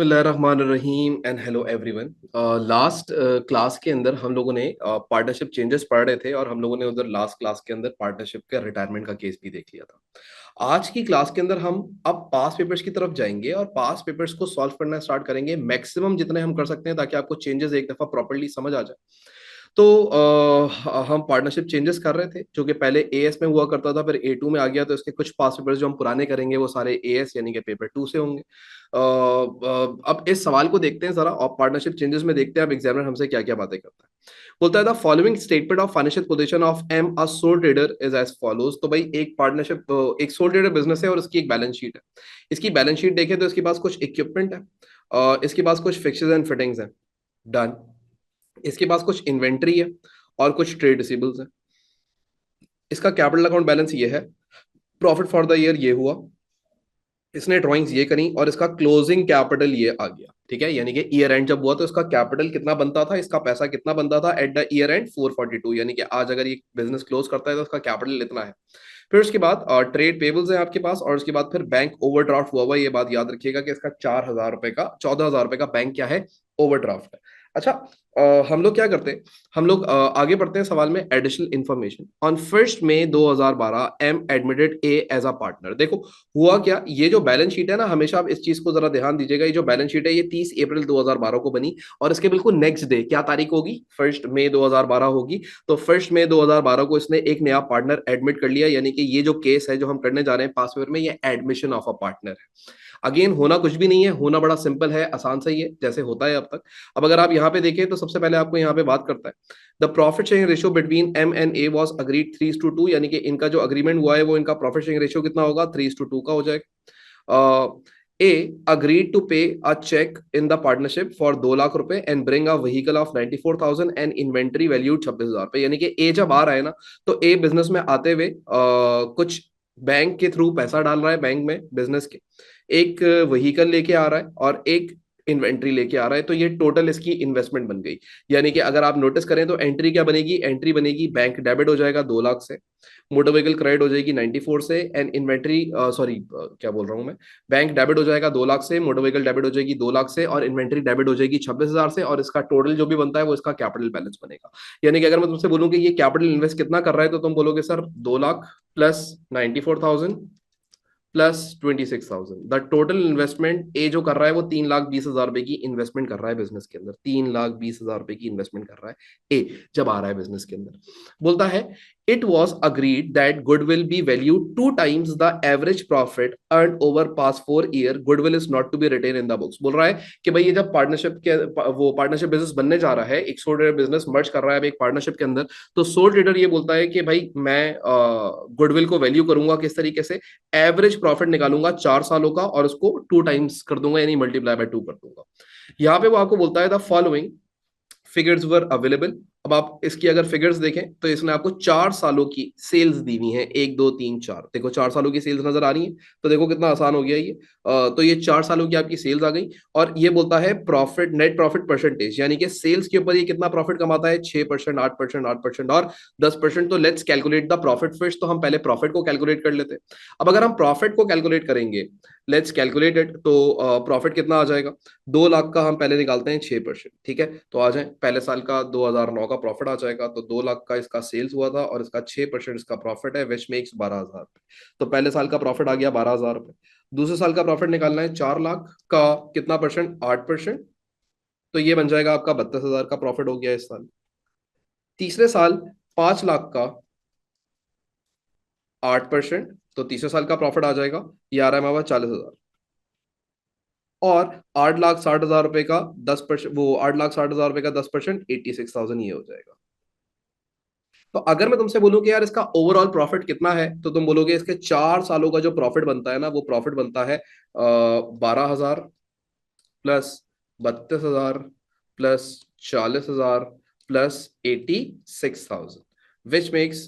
बिस्मिल्लाहिर्रहमानिर्रहीम and hello everyone. Last class के अंदर हम लोगों ने पार्टनरशिप चेंजेस पढ़ रहे थे और हम लोगों ने उधर लास्ट क्लास के अंदर पार्टनरशिप का रिटायरमेंट का केस भी देख लिया था। आज की क्लास के अंदर हम अब पास पेपर्स की तरफ जाएंगे और पास पेपर्स को सॉल्व करना स्टार्ट करेंगे, मैक्सिमम जितने हम कर सकते हैं ताकि आपको चेंजेस एक दफा प्रॉपर्ली समझ आ जाए। तो हम पार्टनरशिप चेंजेस कर रहे थे जो कि पहले एएस में हुआ करता था, फिर ए2 में आ गया, तो इसके कुछ पास पेपर्स जो हम पुराने करेंगे वो सारे एएस यानी कि पेपर 2 से होंगे। अब इस सवाल को देखते हैं जरा, और पार्टनरशिप चेंजेस में देखते हैं अब एग्जामिनर हमसे क्या क्या बातें करता है। बोलता है the following statement of financial position of M a sole trader is as follows. तो भाई एक पार्टनरशिप, एक सोल ट्रेडर बिजनेस है और इसकी एक बैलेंस शीट है। इसकी बैलेंस शीट देखें तो इसके पास कुछ इक्विपमेंट है, इसके पास कुछ फिक्सर्स एंड फिटिंग्स हैं, डन। इसके पास कुछ इन्वेंट्री है और कुछ ट्रेड रिसीवेबल्स है। इसका कैपिटल अकाउंट बैलेंस ये है, प्रॉफिट फॉर द ईयर ये हुआ, इसने ड्राइंग्स ये करी और इसका क्लोजिंग कैपिटल ये आ गया। ठीक है, यानी कि ईयर एंड जब हुआ तो इसका कैपिटल कितना बनता था, इसका पैसा कितना बनता था एट द ईयर एंड 442, यानी कि आज अगर ये बिजनेस क्लोज करता है तो उसका कैपिटल इतना है। फिर उसके बाद ट्रेड पेबल्स है आपके पास, और उसके बाद फिर बैंक ओवरड्राफ्ट हुआ ये बात याद रखिएगा कि इसका 4,000 रुपए का 14,000 रुपए का बैंक क्या है, ओवरड्राफ्ट है। अच्छा, हम लोग क्या करते हैं, हम लोग आगे बढ़ते हैं सवाल में। Additional information on 1 May 2012 M admitted A as a partner. देखो हुआ क्या, ये जो बैलेंस शीट है ना, हमेशा आप इस चीज को जरा ध्यान दीजिएगा। ये जो बैलेंस शीट है ये 30 अप्रैल 2012 को बनी और इसके बिल्कुल नेक्स्ट डे क्या तारीख होगी, 1 मई 2012 होगी। तो 1 मई 2012 को इसने एक नया पार्टनर एडमिट कर लिया, यानी कि ये जो केस है जो हम करने जा रहे हैं पास पेपर में, ये एडमिशन ऑफ अ पार्टनर है। अगेन होना कुछ भी नहीं है, होना बड़ा सिंपल है, आसान सही है जैसे होता है अब तक। अब अगर आप यहाँ पे देखें तो सबसे पहले आपको यहाँ पे बात करता है the profit sharing ratio between M and A was agreed 3:2, यानी कि इनका जो अग्रीमेंट हुआ है वो इनका प्रॉफिट शेयरिंग रेशियो कितना होगा, 3:2 का हो जाएगा। ए agreed to pay a cheque in the partnership for 2 lakh rupaye and bring a vehicle of 94,000 and inventory value 26,000 rupaye. यानी कि ए जब आ रहा है ना, तो ए बिजनेस में आते हुए कुछ बैंक के थ्रू पैसा डाल रहा है, बैंक में बिजनेस के एक व्हीकल लेके आ रहा है और एक इन्वेंट्री लेके आ रहा है, तो ये टोटल इसकी इन्वेस्टमेंट बन गई। यानी कि अगर आप नोटिस करें तो एंट्री क्या बनेगी, एंट्री बनेगी बैंक डेबिट हो जाएगा 2 लाख से, मोटर व्हीकल क्रेडिट हो जाएगी 94 से, एंड इन्वेंट्री सॉरी क्या बोल रहा हूं मैं, बैंक डेबिट हो जाएगा 2 लाख से, मोटर व्हीकल डेबिट हो जाएगी 2 लाख से, और इन्वेंट्री डेबिट हो जाएगी 26,000 से, और इसका टोटल जो भी बनता है वो इसका कैपिटल बैलेंस बनेगा। यानी कि अगर मैं तुमसे बोलूं कि ये कैपिटल इन्वेस्ट कितना कर रहा है तो तुम बोलोगे sir 2 lakh plus 94,000 plus 26,000। The total investment A जो कर रहा है वो 3,20,000 रुपए की इन्वेस्टमेंट कर रहा है बिजनेस के अंदर, 3,20,000 रुपए की इन्वेस्टमेंट कर रहा है ए जब आ रहा है बिजनेस के अंदर। बोलता है it was agreed that goodwill be value 2 times the average profit earn over past 4 year, goodwill is not to be written in the books. बोल रहा है कि भाई ये जब पार्टनरशिप के वो पार्टनरशिप बिजनेस बनने जा रहा है, एक सोल ट्रेडर बिजनेस मर्ज कर रहा है एक पार्टनरशिप के अंदर, तो सोल ट्रेडर ये बोलता है कि भाई मैं गुडविल को वैल्यू करूंगा किस तरीके से, एवरेज प्रॉफिट निकालूंगा 4 सालों का और उसको 2 times कर दूंगा, यानी मल्टीप्लाई बाय 2 कर दूंगा। यहाँ पे वो आपको बोलता है the following figures were available. अब आप इसकी अगर फिगर्स देखें तो इसने आपको 4 सालों की सेल्स दी हुई है, 1 2 3 4, देखो 4 सालों की सेल्स नजर आ रही है, तो देखो कितना आसान हो गया ये। तो ये 4 सालों की आपकी सेल्स आ गई, और ये बोलता है प्रॉफिट, नेट प्रॉफिट परसेंटेज, यानी कि सेल्स के ऊपर ये कितना प्रॉफिट कमाता है, 6%, 8%, 8% और 10%। तो let's calculate the profit first, तो हम पहले प्रॉफिट को कैलकुलेट कर लेते हैं। अब अगर हम प्रॉफिट को कैलकुलेट करेंगे, लेट्स कैलकुलेट इट, तो प्रॉफिट कितना आ जाएगा, 2 लाख का हम पहले निकालते हैं 6%। ठीक है, तो आ जाए पहले साल का 2009 का प्रॉफिट आ जाएगा, तो 2 लाख का इसका सेल्स हुआ था और इसका 6% इसका प्रॉफिट है, विच मेक्स 12,000 रुपए। तो पहले साल का प्रॉफिट आ गया 12,000 रुपए। दूसरे साल का प्रॉफिट निकालना है, 4 लाख का कितना परसेंट, 8%, तो ये बन जाएगा आपका 32,000 का प्रॉफिट हो गया इस साल। तीसरे साल 5 लाख का 8%, तो तीसरे साल का प्रॉफिट आ जाएगा, ये आ रहा है हमारे पास 40,000। और 8,60,000 रुपए का 10%, वो 8,60,000 रुपए का 10%, 86,000 ये हो जाएगा। तो अगर मैं तुमसे बोलूं कि यार इसका ओवरऑल प्रॉफिट कितना है, तो तुम बोलोगे इसके 4 सालों का जो प्रॉफिट बनता है ना, वो प्रॉफिट बनता है 12,000 plus 32,000 plus 40,000 plus 86,000, which makes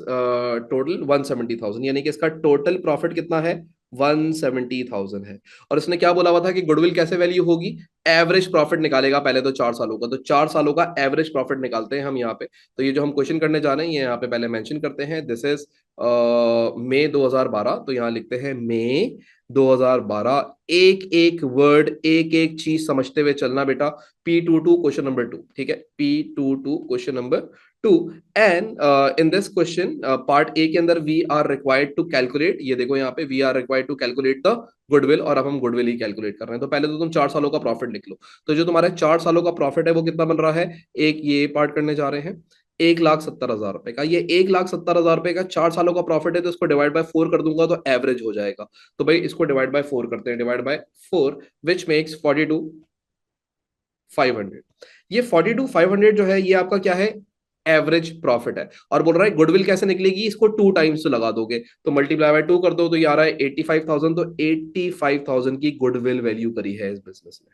total 170,000, यानी कि इसका टोटल प्रॉफिट कितना है, 170,000 है। और इसने क्या बोला हुआ था कि गुडविल कैसे वैल्यू होगी, एवरेज प्रॉफिट निकालेगा पहले तो 4 सालों का, तो 4 सालों का एवरेज प्रॉफिट निकालते हैं हम यहाँ पे। तो ये जो हम क्वेश्चन करने जा रहे हैं ये यहाँ पे पहले मेंशन करते हैं, दिस इज मई 2012, तो यहाँ लिखते हैं मई 2012। एक एक वर्ड, एक एक चीज समझते हुए चलना बेटा। P22 क्वेश्चन नंबर 2, ठीक है, P22 question number 2। And in this question part A के अंदर we are required to calculate, ये देखो यहाँ पे we are required to calculate the goodwill, और अब हम गुडविल ही कैलकुलेट कर रहे हैं। तो पहले तो तुम 4 सालों का प्रॉफिट लिख लो। तो जो तुम्हारे 4 सालों का प्रॉफिट है वो कितना बन रहा है, एक ये पार्ट करने जा रहे हैं, 1,70,000 रुपए का। ये 1,70,000 रुपए का 4 सालों का प्रॉफिट है, तो इसको डिवाइड बाय 4 कर दूंगा तो एवरेज हो जाएगा। तो भाई इसको डिवाइड बाय 4 करते हैं, डिवाइड बाय 4, विच मेक्स 42,500। ये 42,500 जो है ये आपका क्या है, एवरेज प्रॉफिट है। और बोल रहा है गुडविल कैसे निकलेगी, इसको 2 टाइम्स लगा दोगे, तो मल्टीप्लाई बाय 2 कर दो, तो ये आ रहा है 85,000। तो 85,000 की गुडविल वैल्यू करी है इस बिजनेस ने।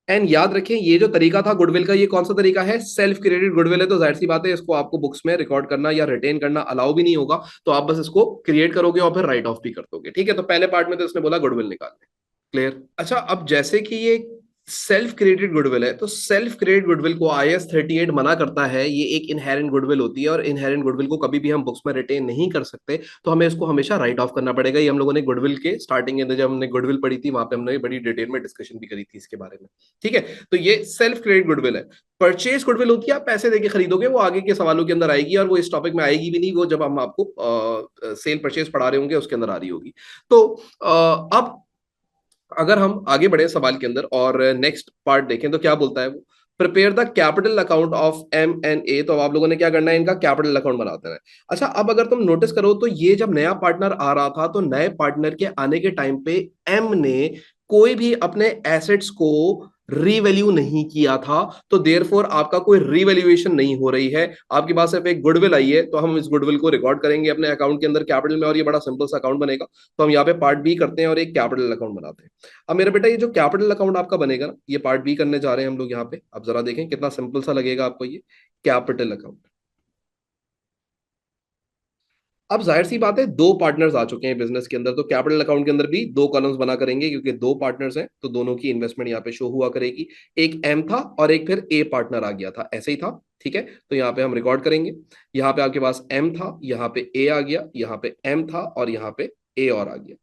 एंड याद रखें ये जो तरीका था गुडविल का, ये कौन सा तरीका है, सेल्फ क्रिएटेड गुडविल है। तो जाहिर सी बात है इसको आपको बुक्स में रिकॉर्ड करना या रिटेन करना अलाउ भी नहीं होगा। तो आप बस इसको क्रिएट करोगे और फिर राइट ऑफ भी कर दोगे, ठीक है। तो पहले पार्ट में तो इसने बोला गुडविल निकालने, क्लियर। अच्छा, अब जैसे कि ये सेल्फ क्रिएटेड गुडविल है, तो सेल्फ क्रिएटेड गुडविल को IAS 38 मना करता है, ये एक इनहेरेंट गुडविल होती है, और इनहेरेंट गुडविल को कभी भी हम बुक्स में रिटेन नहीं कर सकते। तो हमें इसको हमेशा राइट ऑफ करना पड़ेगा। ये हम लोगों ने गुडविल के स्टार्टिंग के अंदर जब हमने गुडविल पढ़ी थी, वहां पे हमने बड़ी डिटेल में डिस्कशन भी करी थी इसके बारे में, ठीक है। तो ये सेल्फ क्रिएटेड गुडविल है। परचेज गुडविल होती है, आप पैसे देके खरीदोगे, वो आगे के सवालों के अंदर आएगी, और वो इस टॉपिक में आएगी भी नहीं, वो जब हम आपको सेल परचेज पढ़ा रहे होंगे उसके अंदर आ रही होगी। तो अब अगर हम आगे बढ़े सवाल के अंदर और नेक्स्ट पार्ट देखें, तो क्या बोलता है वो, prepare the capital account of M&A। तो आप लोगों ने क्या करना है, इनका कैपिटल अकाउंट बनाते हैं। अच्छा, अब अगर तुम नोटिस करो तो ये जब नया पार्टनर आ रहा था, तो नए पार्टनर के आने के टाइम पे एम ने कोई भी अपने एसेट्स को रीवैल्यू नहीं किया था। तो देयरफॉर आपका कोई रीवैल्यूएशन नहीं हो रही है, आपके पास सिर्फ एक गुडविल आई है। तो हम इस गुडविल को रिकॉर्ड करेंगे अपने अकाउंट के अंदर कैपिटल में, और ये बड़ा सिंपल सा अकाउंट बनेगा। तो हम यहाँ पे पार्ट बी करते हैं और एक कैपिटल अकाउंट बनाते हैं। अब मेरा बेटा ये जो कैपिटल अकाउंट आपका बनेगा ना, ये पार्ट बी करने जा रहे हैं हम लोग यहाँ पे। अब जरा देखें कितना सिंपल सा लगेगा आपको ये कैपिटल अकाउंट। अब जाहिर सी बात है दो पार्टनर्स आ चुके हैं बिजनेस के अंदर, तो कैपिटल अकाउंट के अंदर भी दो कॉलम्स बना करेंगे, क्योंकि दो पार्टनर्स हैं तो दोनों की इन्वेस्टमेंट यहाँ पे शो हुआ करेगी। एक एम था और एक फिर ए पार्टनर आ गया था, ऐसे ही था, ठीक है। तो यहाँ पे हम रिकॉर्ड करेंगे, यहाँ पे आपके पास एम था, यहाँ पे ए आ गया, यहाँ पे एम था और यहाँ पे ए और आ गया।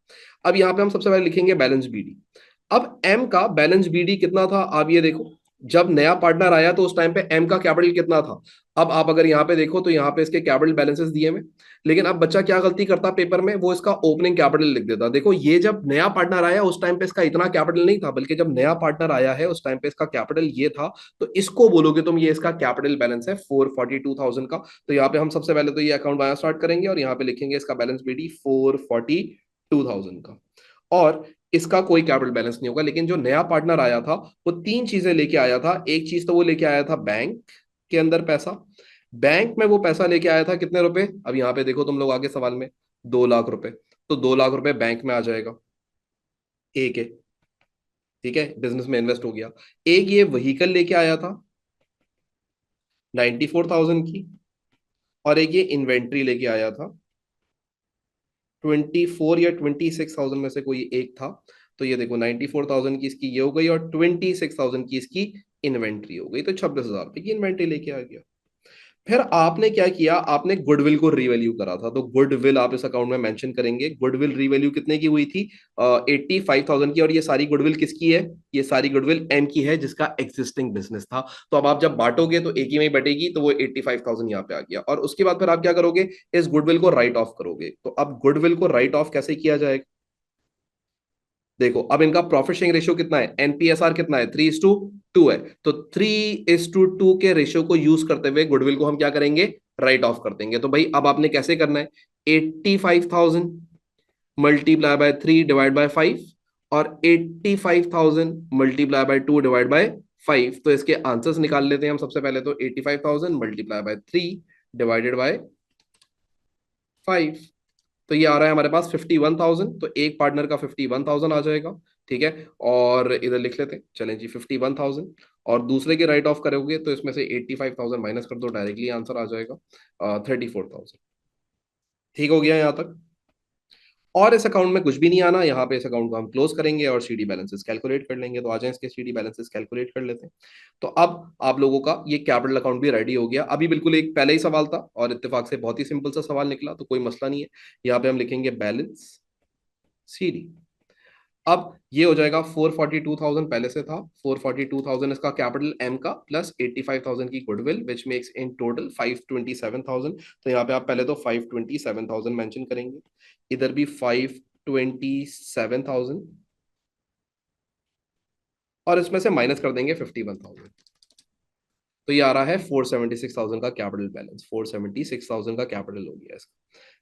अब यहाँ पे हम सबसे पहले लिखेंगे बैलेंस बीडी। अब एम का बैलेंस बीडी कितना था, आप ये देखो, जब नया पार्टनर आया तो उस टाइम पे एम का कैपिटल कितना था। अब आप अगर यहाँ पे देखो तो यहाँ पे इसके कैपिटल बैलेंसेस दिए हुए, लेकिन अब बच्चा क्या गलती करता पेपर में, वो इसका ओपनिंग कैपिटल लिख देता। देखो ये जब नया पार्टनर आया उस टाइम पे इसका इतना कैपिटल नहीं था, बल्कि जब नया पार्टनर आया है उस टाइम पे इसका कैपिटल ये था। तो इसको बोलोगे तुम, ये इसका कैपिटल बैलेंस है 442,000 का। तो यहाँ पे हम सबसे पहले तो ये अकाउंट बनाना स्टार्ट करेंगे और यहाँ पे लिखेंगे इसका बैलेंस बीडी 442,000 का। और इसका कोई कैपिटल बैलेंस नहीं होगा, लेकिन जो नया पार्टनर आया था वो तीन चीजें लेके आया था। एक चीज तो वो लेके आया था बैंक के अंदर पैसा। बैंक में वो पैसा लेके आया था कितने रुपए, अब यहाँ पे देखो तुम लोग आगे सवाल में, 2 लाख रुपए। तो 2 लाख रुपए बैंक में आ जाएगा एक है, ठीक है, बिजनेस में इन्वेस्ट हो गया। एक ये व्हीकल लेके आया था 94,000 की, और एक ये इन्वेंट्री लेके आया था 24 या 26,000 में से कोई एक था। तो ये देखो 94,000 की इसकी ये हो गई, और 26,000 की इसकी इन्वेंट्री हो गई, तो 26,000 रुपए की इन्वेंट्री लेके आ गया। फिर आपने क्या किया, आपने गुडविल को रीवैल्यू करा था, तो गुडविल आप इस अकाउंट में मेंशन करेंगे। गुडविल रीवैल्यू कितने की हुई थी, 85,000 की। और ये सारी गुडविल किसकी है, ये सारी गुडविल एम की है, जिसका एग्जिस्टिंग बिजनेस था। तो अब आप जब बांटोगे तो एक ही में ही बटेगी, तो वो 85,000 यहाँ पे आ गया। और उसके बाद फिर आप क्या करोगे, इस गुडविल को राइट ऑफ करोगे। तो अब गुडविल को राइट ऑफ कैसे किया जाएगा, देखो अब इनका प्रॉफिट शेयरिंग रेशियो कितना है, एनपीएसआर कितना है, 3:2 है। तो 3:2 के रेशियो को यूज करते हुए गुडविल को हम क्या करेंगे, राइट ऑफ कर देंगे। तो भाई अब आपने कैसे करना है, 85,000 मल्टीप्लाई बाय 3 डिवाइड बाय 5, और 85,000 मल्टीप्लाई बाय 2 डिवाइड बाय 5। तो इसके आंसर्स निकाल लेते हैं हम सबसे पहले। तो 85,000 मल्टीप्लाई बाय 3 डिवाइडेड बाय 5, तो ये आ रहा है हमारे पास 51,000। तो एक पार्टनर का 51,000 आ जाएगा, ठीक है। और इधर लिख लेते हैं, चलें जी 51,000, और दूसरे के राइट ऑफ करोगे तो इसमें से 85,000 माइनस कर दो, डायरेक्टली आंसर आ जाएगा 34,000। ठीक हो गया यहाँ तक। और इस अकाउंट में कुछ भी नहीं आना, यहाँ पे इस अकाउंट को हम क्लोज करेंगे और सीडी बैलेंसेस कैलकुलेट कर लेंगे। तो आ जाए इसके सीडी बैलेंसेस कैलकुलेट कर लेते हैं। तो अब आप लोगों का ये कैपिटल अकाउंट भी रेडी हो गया। अभी बिल्कुल एक पहले ही सवाल था और इत्तेफाक से बहुत ही सिंपल सा सवाल निकला, तो कोई मसला नहीं है। यहाँ पे हम लिखेंगे बैलेंस सी डी। अब ये हो जाएगा 442,000 पहले से था, 442,000 इसका कैपिटल एम का प्लस 85,000 की goodwill, which makes in total 527,000। तो यहाँ पे आप पहले तो 527,000 मेंशन करेंगे, इधर भी 527,000, और इसमें से माइनस कर देंगे 51,000। तो ये आ रहा है 476,000 का कैपिटल बैलेंस, 476,000 का कैपिटल हो गया इसका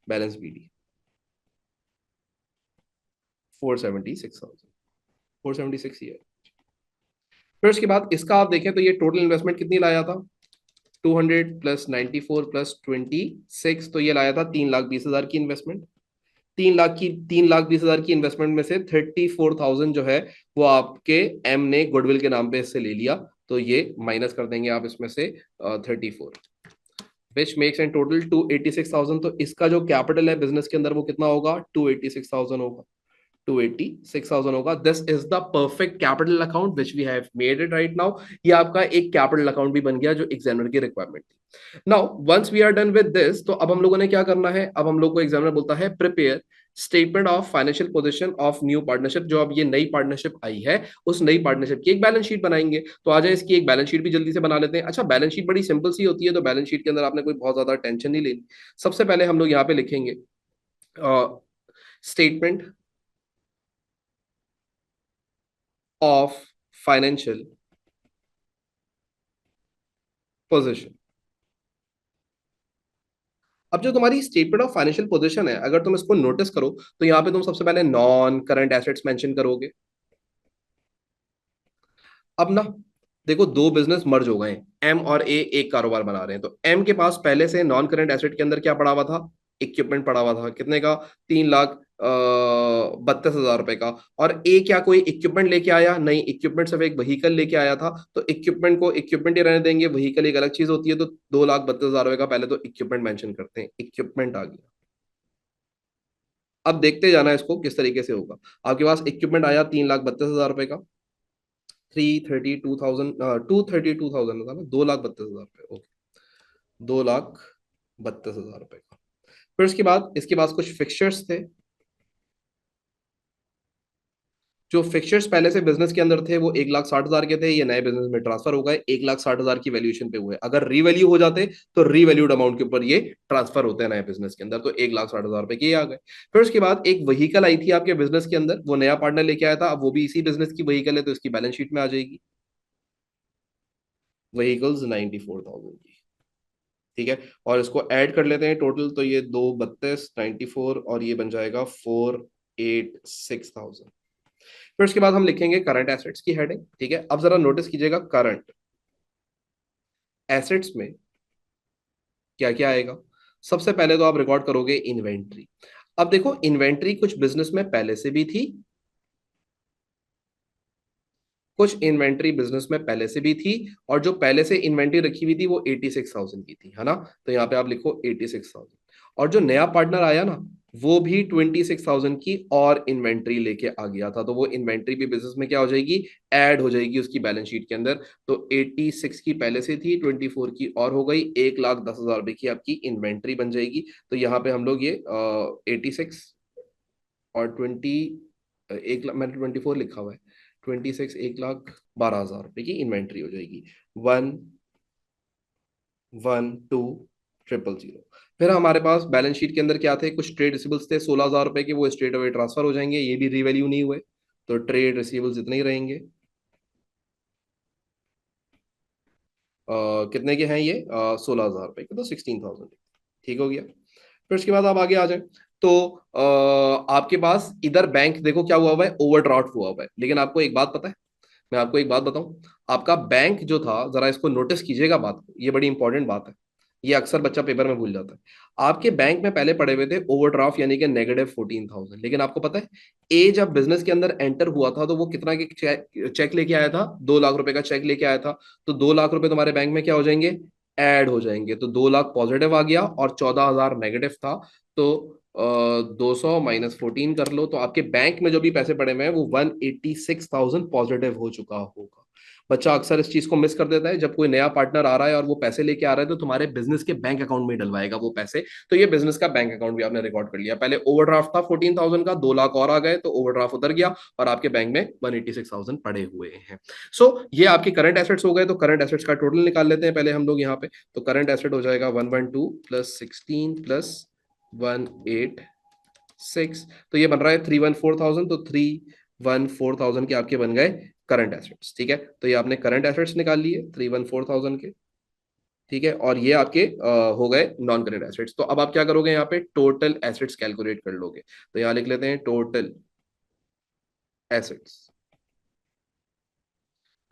बैलेंस बीडी, 476,000, 476 ये है। फिर उसके बाद इसका आप देखें तो ये टोटल इन्वेस्टमेंट कितनी लाया था, 200 प्लस 94 प्लस 26, तो ये लाया था 3,20,000 की इन्वेस्टमेंट। 3,20,000 की इन्वेस्टमेंट में से 34,000 जो है वो आपके एम ने गुडविल के नाम पे इससे ले लिया, तो ये माइनस कर देंगे आप इसमें से 34, विच मेक्स इन टोटल 286,000। तो इसका जो कैपिटल है बिजनेस के अंदर वो कितना होगा, 286,000 होगा, 286,000 होगा। This is the perfect capital account which we have made it right now. ये आपका एक कैपिटल अकाउंट भी बन गया जो एग्जामिनर की रिक्वायरमेंट थी। Now once we are done with this, तो अब हम लोगों ने क्या करना है, अब हम लोग को एग्जामिनर बोलता है prepare statement of financial position of new partnership. जो अब ये नई पार्टनरशिप आई है उस नई पार्टनरशिप की एक बैलेंस शीट बनाएंगे। तो आ जाए इसकी एक बैलेंस शीट भी जल्दी से बना लेते हैं। अच्छा, बैलेंस शीट बड़ी सिंपल सी होती है, तो बैलेंस शीट के अंदर आपने कोई बहुत ज्यादा टेंशन नहीं लेनी। सबसे पहले हम लोग यहाँ पे लिखेंगे स्टेटमेंट ऑफ फाइनेंशियल पोजीशन। अब जो तुम्हारी स्टेटमेंट ऑफ फाइनेंशियल पोजीशन है, अगर तुम इसको नोटिस करो तो यहाँ पे तुम सबसे पहले नॉन करंट एसेट्स मेंशन करोगे। अब ना देखो, दो बिजनेस मर्ज हो गए हैं, एम और ए एक कारोबार बना रहे हैं, तो एम के पास पहले से नॉन करंट एसेट के अंदर क्या पड़ा हुआ था, इक्विपमेंट पड़ा हुआ था, कितने का, 3,32,000 रुपए का। और ए क्या कोई इक्विपमेंट लेके आया, नहीं, इक्विपमेंट सिर्फ एक व्हीकल लेके आया था, तो इक्विपमेंट को इक्विपमेंट ही रहने देंगे, व्हीकल एक अलग चीज होती है। तो 2,32,000 रुपए का पहले तो इक्विपमेंट मेंशन करते हैं, इक्विपमेंट आ गया। अब देखते जाना है इसको किस तरीके से होगा। आपके पास इक्विपमेंट आया 3,32,000 रुपए का, 332,000, 232,000 था ना, 2,32,000 रुपए, ओके, 2,32,000 रुपए का। फिर उसके बाद इसके पास कुछ फिक्सचर्स थे, जो फिक्सचर्स पहले से बिजनेस के अंदर थे वो 1,60,000 के थे, ये नए बिजनेस में ट्रांसफर हो गए, 1,60,000 की वैल्यूएशन पे हुए। अगर रीवैल्यू हो जाते तो रीवैल्यूड अमाउंट के ऊपर ये ट्रांसफर होते हैं नए बिजनेस के अंदर, तो 1,60,000 रुपए के आ गए। फिर उसके बाद एक वहीकल आई थी आपके बिजनेस के अंदर, वो नया पार्टनर लेके आया था, अब वो भी इसी बिजनेस की वहीकल है, तो इसकी बैलेंस शीट में आ जाएगी वहीकल्स 94,000 की, ठीक है। और इसको ऐड कर लेते हैं टोटल, तो ये 2,32,94 और ये बन जाएगा 486,000। फिर उसके बाद हम लिखेंगे करंट एसेट्स की हेडिंग, ठीक है। अब जरा नोटिस कीजिएगा, करंट एसेट्स में क्या क्या आएगा। सबसे पहले तो आप रिकॉर्ड करोगे इन्वेंट्री। अब देखो, इन्वेंट्री कुछ बिजनेस में पहले से भी थी, कुछ इन्वेंट्री बिजनेस में पहले से भी थी, और जो पहले से इन्वेंट्री रखी हुई थी वो 86,000 की थी, है ना। तो यहाँ पे आप लिखो 86,000। और जो नया पार्टनर आया ना, वो भी 26,000 की और इन्वेंट्री लेके आ गया था, तो वो इन्वेंट्री भी बिजनेस में क्या हो जाएगी, ऐड हो जाएगी उसकी बैलेंस शीट के अंदर। तो 86 की पहले से थी, 24 की और हो गई, 1,10,000 रुपए की आपकी इन्वेंट्री बन जाएगी। तो यहाँ पे हम लोग ये 86 और मैंने 24 लिखा हुआ है, 26, 1,12,000 रुपए की इन्वेंट्री हो जाएगी, 1,1,2,000। फिर हमारे पास बैलेंस शीट के अंदर क्या थे, कुछ ट्रेड रिसीबल्स थे 16,000 रुपए के, वो स्ट्रेट अवे ट्रांसफर हो जाएंगे, ये भी रीवैल्यू नहीं हुए, तो ट्रेड रिसीबल्स इतने ही रहेंगे। कितने के हैं ये, 16,000 रुपए के, तो 16,000, ठीक हो गया। फिर उसके बाद आप आगे आ जाए, तो आपके पास इधर बैंक देखो क्या हुआ हुआ है, ओवरड्राफ्ट हुआ हुआ है। लेकिन आपको एक बात पता है, मैं आपको एक बात बताऊं, आपका बैंक जो था, जरा इसको नोटिस कीजिएगा बात को, ये बड़ी इंपॉर्टेंट बात है, ये अक्सर बच्चा पेपर में भूल जाता है। आपके बैंक में पहले पड़े हुए थे ओवरड्राफ्ट यानी कि -14,000, लेकिन आपको पता है ए जब बिजनेस के अंदर एंटर हुआ था तो वो कितना के चेक लेके आया था, 2 लाख रुपए का चेक लेके आया था। तो 2 लाख रुपए तुम्हारे बैंक में क्या हो जाएंगे, ऐड हो जाएंगे, तो 2 लाख पॉजिटिव आ गया और 14,000 नेगेटिव था। तो 200 -14 कर लो, तो आपके बैंक में जो भी पैसे पड़े हुए हैं वो 186,000 पॉजिटिव हो चुका होगा। बच्चा अक्सर इस चीज को मिस कर देता है, जब कोई नया पार्टनर आ रहा है और वो पैसे लेके आ रहा है तो तुम्हारे बिजनेस के बैंक अकाउंट में डलवाएगा वो पैसे। तो ये बिजनेस का बैंक अकाउंट भी आपने रिकॉर्ड कर लिया। पहले ओवरड्राफ्ट था 14,000 का, 2 लाख और आ गए तो ओवरड्राफ्ट उतर गया और आपके बैंक में 186,000 पड़े हुए हैं। सो ये आपके करंट एसेट्स हो गए। तो करंट एसेट्स का टोटल निकाल लेते हैं पहले हम लोग यहाँ पे। तो करंट एसेट हो जाएगा 112 प्लस 16 प्लस 186, तो ये बन रहा है 314,000। तो 314,000 के आपके बन गए करंट एसेट्स। ठीक है, तो ये आपने करंट एसेट्स निकाल लिए 314,000 के। ठीक है, और ये आपके हो गए नॉन करंट एसेट्स। तो अब आप क्या करोगे, यहाँ पे टोटल एसेट्स कैलकुलेट कर लोगे। तो यहाँ लिख लेते हैं टोटल एसेट्स।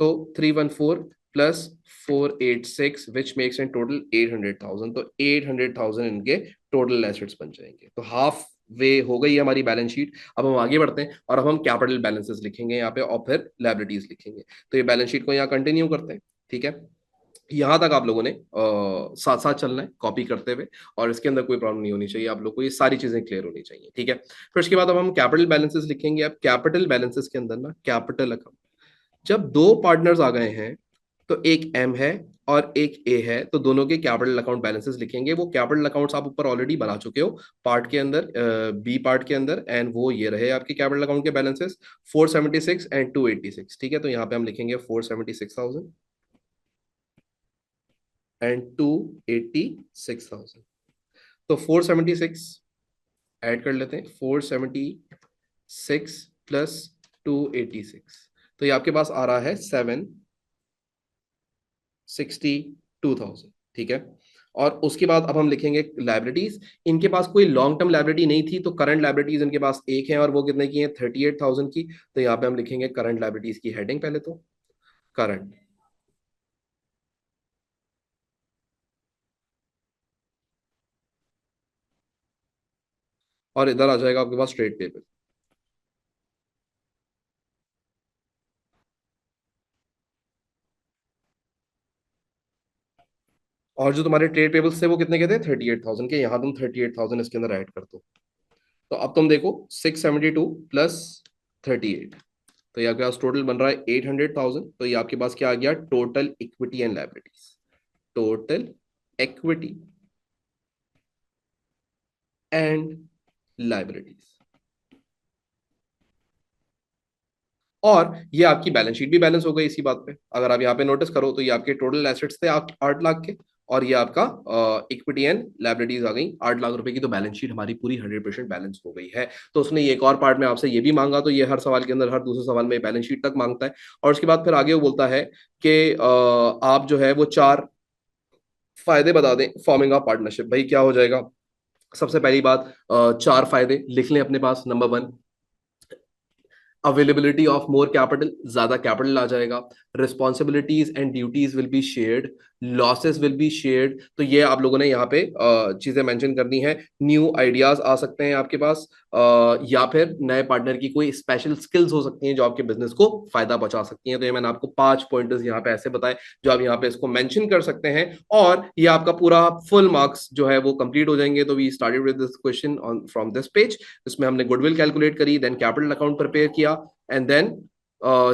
तो 314 plus 486 which makes in total 800,000। तो 800,000 इनके टोटल एसेट्स बन जाएंगे। तो हाफ वे हो गई हमारी बैलेंस शीट। अब हम आगे बढ़ते हैं और अब हम कैपिटल बैलेंसेस लिखेंगे यहाँ पे और फिर लायबिलिटीज लिखेंगे। तो ये बैलेंस शीट को यहाँ कंटिन्यू करते हैं। ठीक है, यहाँ तक आप लोगों ने साथ साथ चलना है कॉपी करते हुए, और इसके अंदर कोई प्रॉब्लम नहीं होनी चाहिए। आप लोग को ये सारी चीजें क्लियर होनी चाहिए। ठीक है, फिर उसके बाद अब हम कैपिटल बैलेंसेस लिखेंगे। अब कैपिटल बैलेंसेस के अंदर ना कैपिटल अकाउंट, जब दो पार्टनर्स आ गए हैं तो एक एम है और एक ए है, तो दोनों के कैपिटल अकाउंट बैलेंसेस लिखेंगे। वो कैपिटल अकाउंट्स आप ऊपर ऑलरेडी बना चुके हो पार्ट के अंदर, बी पार्ट के अंदर, एंड वो ये रहे आपके कैपिटल अकाउंट के बैलेंसेस 476 एंड 286। ठीक है, तो यहाँ पे हम लिखेंगे 476,000 एंड 286,000। तो 476 ऐड कर लेते हैं, 476 प्लस 286, तो ये आपके पास आ रहा है 762,000। ठीक है, और उसके बाद अब हम लिखेंगे लाइबिलिटीज। इनके पास कोई लॉन्ग टर्म लाइबिलिटी नहीं थी, तो करंट लाइबिलिटीज इनके पास एक है, और वो कितने की है, 38,000 की। तो यहाँ पे हम लिखेंगे करंट लाइबिलिटीज की हेडिंग पहले तो करंट, और इधर आ जाएगा आपके पास ट्रेड पेबल। और जो तुम्हारे ट्रेड पेबल्स थे वो कितने के थे, 38,000 के। यहाँ तुम 38,000 इसके अंदर ऐड कर दो। तो अब तुम देखो 672 प्लस 38, तो ये आपके पास टोटल बन रहा है 800,000। तो ये आपके पास क्या आ गया, total equity and liabilities. Total equity and liabilities. और ये आपकी बैलेंस शीट भी बैलेंस हो गई इसी बात पे। अगर आप यहाँ पे नोटिस करो तो ये आपके टोटल एसेट्स थे 8 लाख के, और ये आपका इक्विटी एंड लाइबिलिटीज आ गई 8 लाख रुपए की। तो बैलेंस शीट हमारी पूरी 100% बैलेंस हो गई है। तो उसने एक और पार्ट में आपसे ये भी मांगा, तो ये हर सवाल के अंदर, हर दूसरे सवाल में बैलेंस शीट तक मांगता है। और उसके बाद फिर आगे वो बोलता है कि आप जो है वो 4 फायदे बता दें फॉर्मिंग ऑफ पार्टनरशिप। भाई क्या हो जाएगा, सबसे पहली बात, 4 फायदे लिख लें अपने पास। Number 1, availability of more capital, ज्यादा कैपिटल आ जाएगा। Responsibilities and duties will be shared, losses will be shared. तो ये आप लोगों ने यहाँ पे चीजें मेंशन करनी है। न्यू आइडियाज आ सकते हैं आपके पास, या फिर नए पार्टनर की कोई स्पेशल स्किल्स हो सकती हैं जो आपके बिजनेस को फायदा पहुंचा सकती हैं। तो ये मैंने आपको 5 पॉइंटर्स यहाँ पे ऐसे बताए जो आप यहाँ पे इसको मेंशन कर सकते हैं, और ये आपका पूरा फुल मार्क्स जो है वो कंप्लीट हो जाएंगे। तो we started with this question on from this page. इसमें हमने गुडविल कैलकुलेट करी, देन कैपिटल अकाउंट प्रिपेयर किया, and then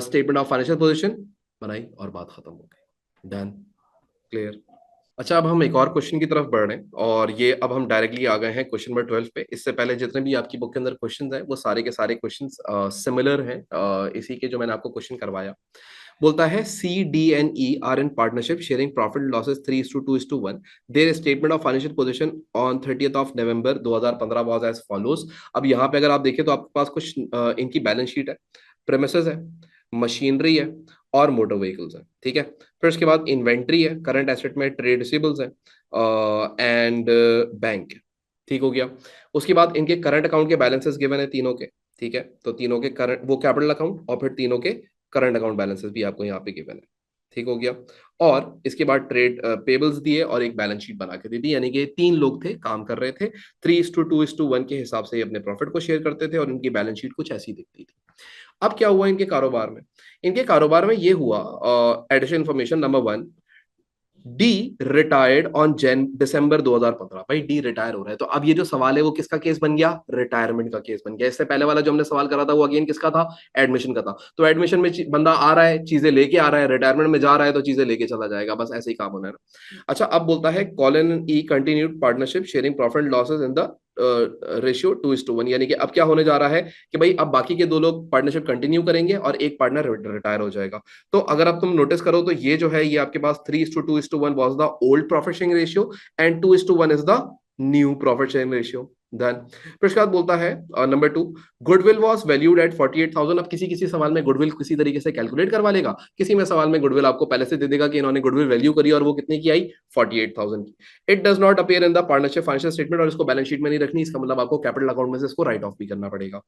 statement of financial position बनाई, और बात खत्म हो गई। Done, clear. अच्छा, अब हम एक और क्वेश्चन की तरफ बढ़ रहे हैं, और ये अब हम डायरेक्टली आ गए हैं क्वेश्चन नंबर 12 पे। इससे पहले जितने भी आपकी बुक के अंदर क्वेश्चंस हैं वो सारे के सारे क्वेश्चंस सिमिलर हैं, इसी के जो मैंने आपको क्वेश्चन करवाया। बोलता है C D and E are in partnership sharing profit losses 3:2:1। Their statement of financial position on 30th of November 2015 was as follows. अब यहाँ पे अगर आप देखें तो आपके पास कुछ इनकी बैलेंस शीट है, प्रेमिसेस है, मशीनरी है, और मोटर व्हीकल्स है। ठीक है, फिर उसके बाद इन्वेंट्री है, करंट एसेट में ट्रेड रिसीवेबल्स है, एंड बैंक। ठीक हो गया। उसके बाद इनके करंट अकाउंट के बैलेंसेस गिवन है तीनों के। ठीक है, तो तीनों के करंट, वो कैपिटल अकाउंट, और फिर तीनों के करंट अकाउंट बैलेंसेस भी आपको यहाँ पे गिवन है। ठीक हो गया। और इसके बाद ट्रेड पेबल्स दिए और एक बैलेंस शीट बना के दे दी, यानी कि 3 लोग थे, काम कर रहे थे। 3:2:1 के हिसाब से ये अपने प्रॉफिट को शेयर करते थे, और इनकी बैलेंस शीट कुछ ऐसी दिखती थी। अब क्या हुआ इनके कारोबार में, इनके कारोबार में ये हुआ, addition information number 1, D retired on December 2015। भाई डी रिटायर हो रहा है, तो अब ये जो सवाल है वो किसका केस बन गया? रिटायरमेंट का केस बन गया। इससे पहले वाला जो हमने सवाल करा था वो अगेन किसका था? एडमिशन का था। तो एडमिशन में बंदा आ रहा है, चीजें लेके आ रहा है, रिटायरमेंट में जा रहा है तो चीजें लेके चला जाएगा, बस ऐसे ही काम होना है ना। अच्छा, अब बोलता है colon E continued partnership sharing profit losses in the ratio 2:1, यानी कि अब क्या होने जा रहा है कि भाई अब बाकी के दो लोग पार्टनरशिप कंटिन्यू करेंगे और एक पार्टनर रिटायर हो जाएगा। तो अगर अब तुम नोटिस करो तो ये जो है ये आपके पास 3:2:1 was the old profit sharing ratio and 2:1 is the new profit sharing ratio. Then फिर उसके बाद बोलता है number 2, goodwill was valued at 48,000। अब किसी किसी सवाल में गुडविल किसी तरीके से कैलकुलेट करवा लेगा, किसी में सवाल में गुडविल आपको पहले से दे देगा कि इन्होंने गुडविल वैल्यू करी और वो कितने की आई? 48,000 की। It does not appear in the partnership financial statement, और इसको बैलेंस शीट में नहीं रखनी, इसका मतलब आपको कैपिटल अकाउंट में से इसको राइट ऑफ भी करना पड़ेगा।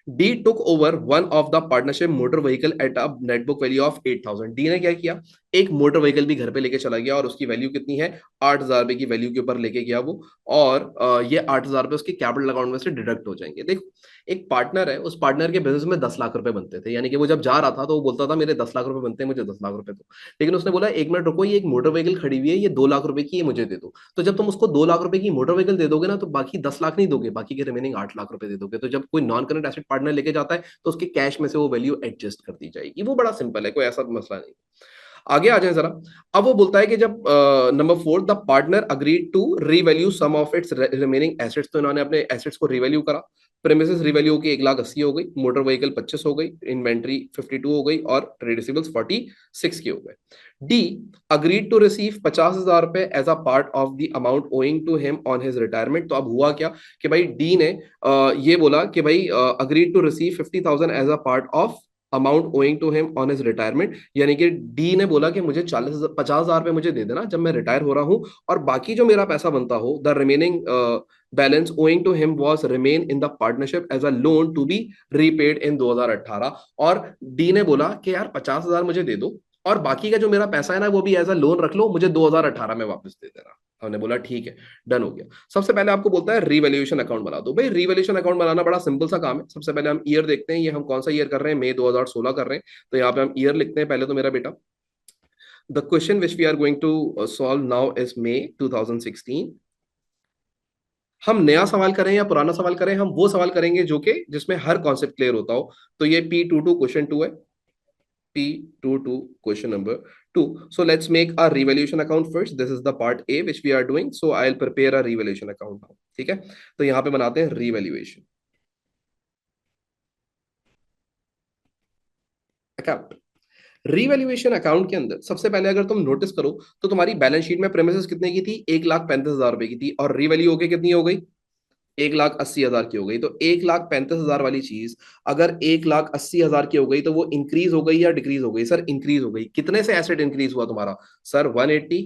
D took over one of the partnership motor vehicle at a net book value of 8,000। D ने क्या किया? एक मोटर व्हीकल भी घर पे लेके चला गया और उसकी वैल्यू कितनी है? 8,000 रुपए की वैल्यू के ऊपर लेके गया वो। और ये 8,000 रुपए उसके कैपिटल अकाउंट में से डिडक्ट हो जाएंगे। देखो, एक पार्टनर है, उस पार्टनर के बिजनेस में 10 लाख रुपए बनते थे, यानी कि वो जब जा रहा था तो वो बोलता था मेरे 10 लाख रुपए बनते हैं, मुझे 10 लाख रुपए दो। लेकिन उसने बोला एक मिनट रुको, ये एक मोटर व्हीकल खड़ी हुई है, ये 2 लाख रुपए की, ये मुझे दे दो। तो जब तुम उसको 2 लाख रुपए की मोटर व्हीकल दे दोगे ना, तो बाकी 10 लाख नहीं दोगे, बाकी के रिमेनिंग 8 लाख रुपए दे दोगे। तो जब कोई नॉन करंट एसेट पार्टनर लेके जाता है तो उसके कैश में से वो वैल्यू एडजस्ट कर दी जाएगी। वो बड़ा सिंपल है, कोई ऐसा मसला नहीं। आगे आ जाए जरा। अब वो बोलता है कि जब number 4, the partner agreed to revalue some of its remaining assets, तो इन्होंने अपने एसेट्स को रीवैल्यू करा। प्रेमिसेस रीवैल्यू की 1,80,000 हो गई, मोटर व्हीकल 25 हो गई, इन्वेंट्री 52 हो गई और ट्रेड रिसीवेबल्स 46 के हो गए। डी अग्रीड टू रिसीव 50,000 रुपए as a part of the amount owing to him on his retirement. तो अब हुआ क्या कि भाई डी ने ये बोला कि भाई agreed to receive 50,000 as a part of amount owing to him on his retirement, यानी कि डी ने बोला कि मुझे 50,000 रुपए मुझे दे देना जब मैं रिटायर हो रहा हूं, और बाकी जो मेरा पैसा बनता हो, the remaining balance owing to him was remain in the partnership as a loan to be repaid in 2018। और डी ने बोला कि यार 50,000 मुझे दे दो और बाकी का जो मेरा पैसा है ना वो भी एज अ लोन रख लो, मुझे 2018 में वापस दे देना। हमने बोला ठीक है, डन हो गया। सबसे पहले आपको बोलता है रीवैल्यूएशन अकाउंट बना दो। भाई रीवैल्यूएशन अकाउंट बनाना बड़ा सिंपल सा काम है। सबसे पहले हम ईयर देखते हैं, ये हम कौन सा ईयर कर रहे हैं? मई 2016 कर रहे हैं। तो यहाँ पे हम ईयर लिखते हैं पहले तो मेरा बेटा। The question which we are going to solve now is May 2016। हम नया सवाल करें या पुराना सवाल करें, हम वो सवाल करेंगे जो कि जिसमें हर कॉन्सेप्ट क्लियर होता हो। तो ये P22 क्वेश्चन 2 है, P22 question number 2. So let's make a revaluation account first. This is the part A which we are doing. So I'll prepare a revaluation account now. ठीक है, तो यहाँ पे बनाते हैं revaluation account। रीवैल्यूएशन अकाउंट के अंदर सबसे पहले अगर तुम नोटिस करो तो तुम्हारी बैलेंस शीट में प्रेमिसेस कितने की थी? 1,35,000 रुपए की थी, और रीवैल्यू होके कितनी हो गई? 1,80,000 की हो गई। तो 1,35,000 वाली चीज अगर 1,80,000 की हो गई तो वो इंक्रीज हो गई या डिक्रीज हो गई? सर इंक्रीज हो गई। कितने से एसेट इंक्रीज हुआ तुम्हारा? सर 180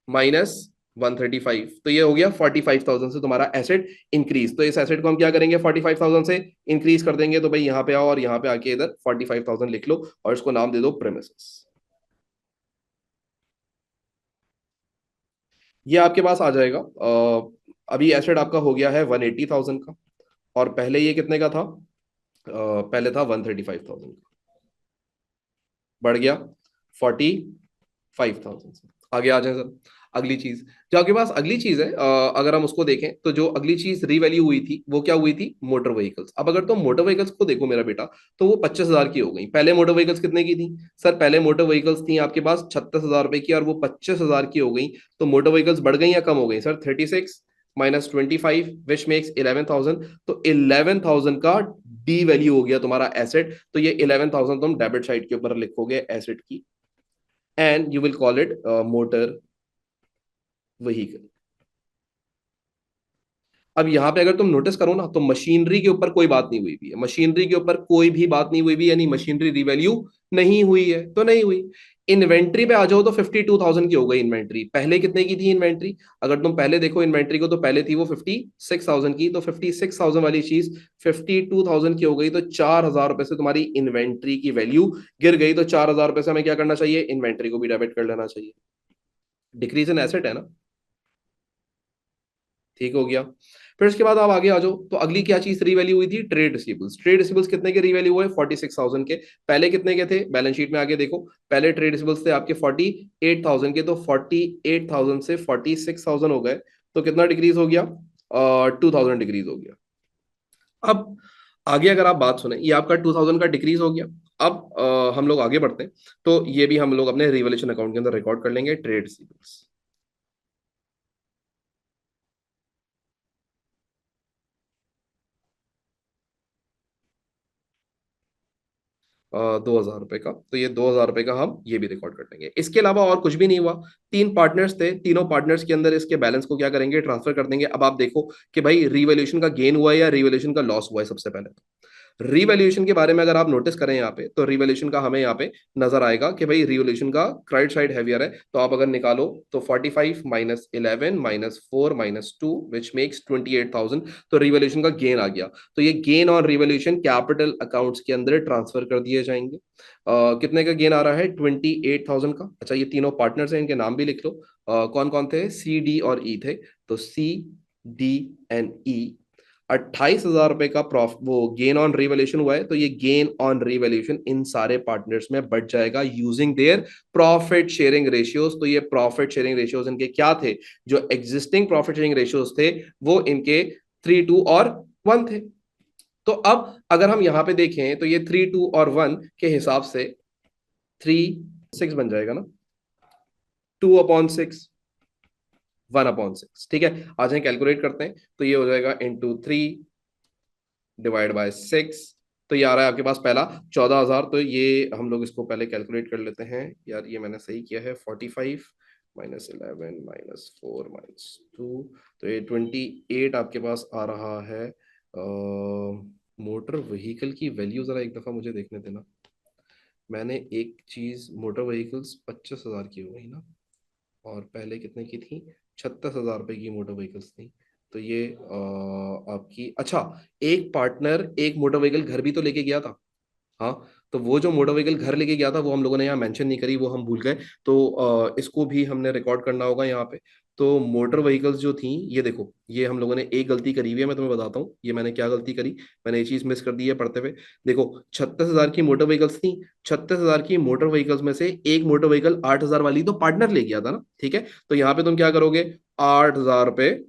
माइनस 135, तो ये हो गया 45,000 से तुम्हारा एसेट इंक्रीज। तो इस एसेट को हम क्या करेंगे? 45,000 से इंक्रीज कर देंगे। तो भाई यहाँ पे आओ और यहाँ पे आके इधर 45,000 लिख लो और इसको नाम दे दो प्रेमिसेस। ये आपके पास आ जाएगा। अभी एसेट आपका हो गया है 180,000 का, और पहले ये कितने का था? पहले था 135,000 का, बढ़ गया 45,000 से। आगे आ जाए सर। अगली चीज जो आपके पास अगली चीज है, अगर हम उसको देखें तो जो अगली चीज रीवैल्यू हुई थी वो क्या हुई थी? Motor vehicles. अब अगर तुम मोटर व्हीकल्स को देखो मेरा बेटा, तो वो 25,000 की हो गई। पहले मोटर व्हीकल्स कितने की थी? सर पहले मोटर व्हीकल्स थी आपके पास 36,000 रुपए की, और वो 25,000 की हो गई। तो मोटर व्हीकल्स बढ़ गई या कम हो गई? Sir 36 minus 25 which makes 11,000। तो 11,000 का डी वैल्यू हो गया तुम्हारा एसेट। तो ये 11,000 तुम डेबिट साइड के ऊपर लिखोगे एसेट की, and you will call it motor vehicle. अब यहां पे अगर तुम नोटिस करो ना, तो मशीनरी के ऊपर कोई बात नहीं हुई भी है, मशीनरी के ऊपर कोई भी बात नहीं हुई भी, यानी मशीनरी रिवैल्यू नहीं हुई है तो नहीं हुई। इन्वेंट्री पे आ जाओ तो 52,000 की हो गई इन्वेंट्री। पहले कितने की थी इन्वेंट्री? अगर तुम पहले देखो इन्वेंट्री को, तो पहले थी वो 56,000 की। तो 56,000 वाली चीज 52,000 की हो गई, तो 4,000 रुपए से तुम्हारी इन्वेंट्री की वैल्यू गिर गई। तो 4,000 रुपए से हमें क्या करना चाहिए? इन्वेंट्री को भी डेबिट कर लेना चाहिए। डिक्रीज इन एसेट है ना। ठीक हो गया। फिर उसके बाद आप आगे आ जाओ, तो अगली क्या चीज रीवैल्यू हुई थी? Trade receivables. ट्रेड रिसीवेबल्स कितने के रीवैल्यू हुए? 46,000 के। पहले कितने के थे बैलेंस शीट में? आगे देखो, पहले ट्रेड रिसीवेबल्स थे आपके 48,000 के, तो 48,000 से 46,000 हो गए, तो कितना डिक्रीज हो गया? 2,000 डिक्रीज हो गया। अब आगे अगर आप बात सुने, ये आपका 2,000 का डिक्रीज हो गया। अब हम लोग आगे बढ़ते हैं, तो ये भी हम लोग अपने रिवैल्यूएशन अकाउंट के अंदर रिकॉर्ड कर लेंगे, ट्रेड रिसीवेबल्स। 2,000 रुपए का, तो ये 2,000 रुपए का हम ये भी रिकॉर्ड कर लेंगे। इसके अलावा और कुछ भी नहीं हुआ। तीन पार्टनर्स थे, तीनों पार्टनर्स के अंदर इसके बैलेंस को क्या करेंगे? ट्रांसफर कर देंगे। अब आप देखो कि भाई रिवैल्यूएशन का गेन हुआ है या रिवैल्यूएशन का लॉस हुआ है। सबसे पहले रिवैल्यूएशन के बारे में अगर आप नोटिस करें यहाँ पे, तो रिवैल्यूएशन का हमें यहाँ पे नजर आएगा कि भाई रिवैल्यूएशन का क्रेडिट साइड हैवियर है। तो आप अगर निकालो तो 45 minus 11 minus 4 minus 2 which makes 28,000, तो रिवैल्यूएशन का गेन आ गया। तो ये गेन और रिवैल्यूएशन कैपिटल अकाउंट्स के अंदर ट्रांसफर कर दिए जाएंगे। कितने का गेन आ रहा है? 28,000 का। अच्छा, ये तीनों पार्टनर्स हैं, इनके नाम भी लिख लो। कौन कौन थे? सी, डी और ई थे। तो सी, डी एंड ई। 28,000 रुपए का वो गेन ऑन रिवैल्यूएशन हुआ है, तो ये गेन ऑन रिवैल्यूएशन इन सारे पार्टनर्स में बढ़ जाएगा using their profit sharing ratios. तो ये प्रॉफिट शेयरिंग रेशियोज इनके क्या थे? जो एग्जिस्टिंग प्रॉफिट शेयरिंग रेशियोज थे वो इनके 3, 2 और 1 थे। तो अब अगर हम यहां पे देखें, तो ये 3, 2 और 1 के हिसाब से 3/6 बन जाएगा ना, 2/6, 1/6। ठीक है, आज हम कैलकुलेट करते हैं, तो ये हो जाएगा इंटू 3/6। तो ये आ रहा है आपके पास पहला 14,000। तो ये हम लोग इसको पहले कैलकुलेट कर लेते हैं। यार ये मैंने सही किया है, 45 माइनस 11 माइनस 4 माइनस 2, तो ये 28 आपके पास आ रहा है। मोटर व्हीकल की वैल्यू जरा एक दफा मुझे देखने देना। मैंने एक चीज, मोटर व्हीकल्स 25,000 की हो गई ना, और पहले कितने की थी? 36,000 रुपए की मोटर व्हीकल्स थी। तो ये आपकी, अच्छा, एक पार्टनर एक मोटर व्हीकल घर भी तो लेके गया था। हाँ, तो वो जो मोटर व्हीकल घर लेके गया था वो हम लोगों ने यहाँ मेंशन नहीं करी, वो हम भूल गए। तो इसको भी हमने रिकॉर्ड करना होगा यहाँ पे। तो मोटर व्हीकल्स जो थी, ये देखो, ये हम लोगों ने एक गलती करी हुई है, मैं तुम्हें बताता हूँ ये मैंने क्या गलती करी। मैंने ये चीज मिस कर दी है पढ़ते हुए। देखो, 36,000 की मोटर व्हीकल्स थी। 36,000 की मोटर व्हीकल्स में से एक मोटर व्हीकल 8,000 वाली तो पार्टनर ले गया था ना, ठीक है। तो यहाँ पे तुम क्या करोगे? 8,000 रुपए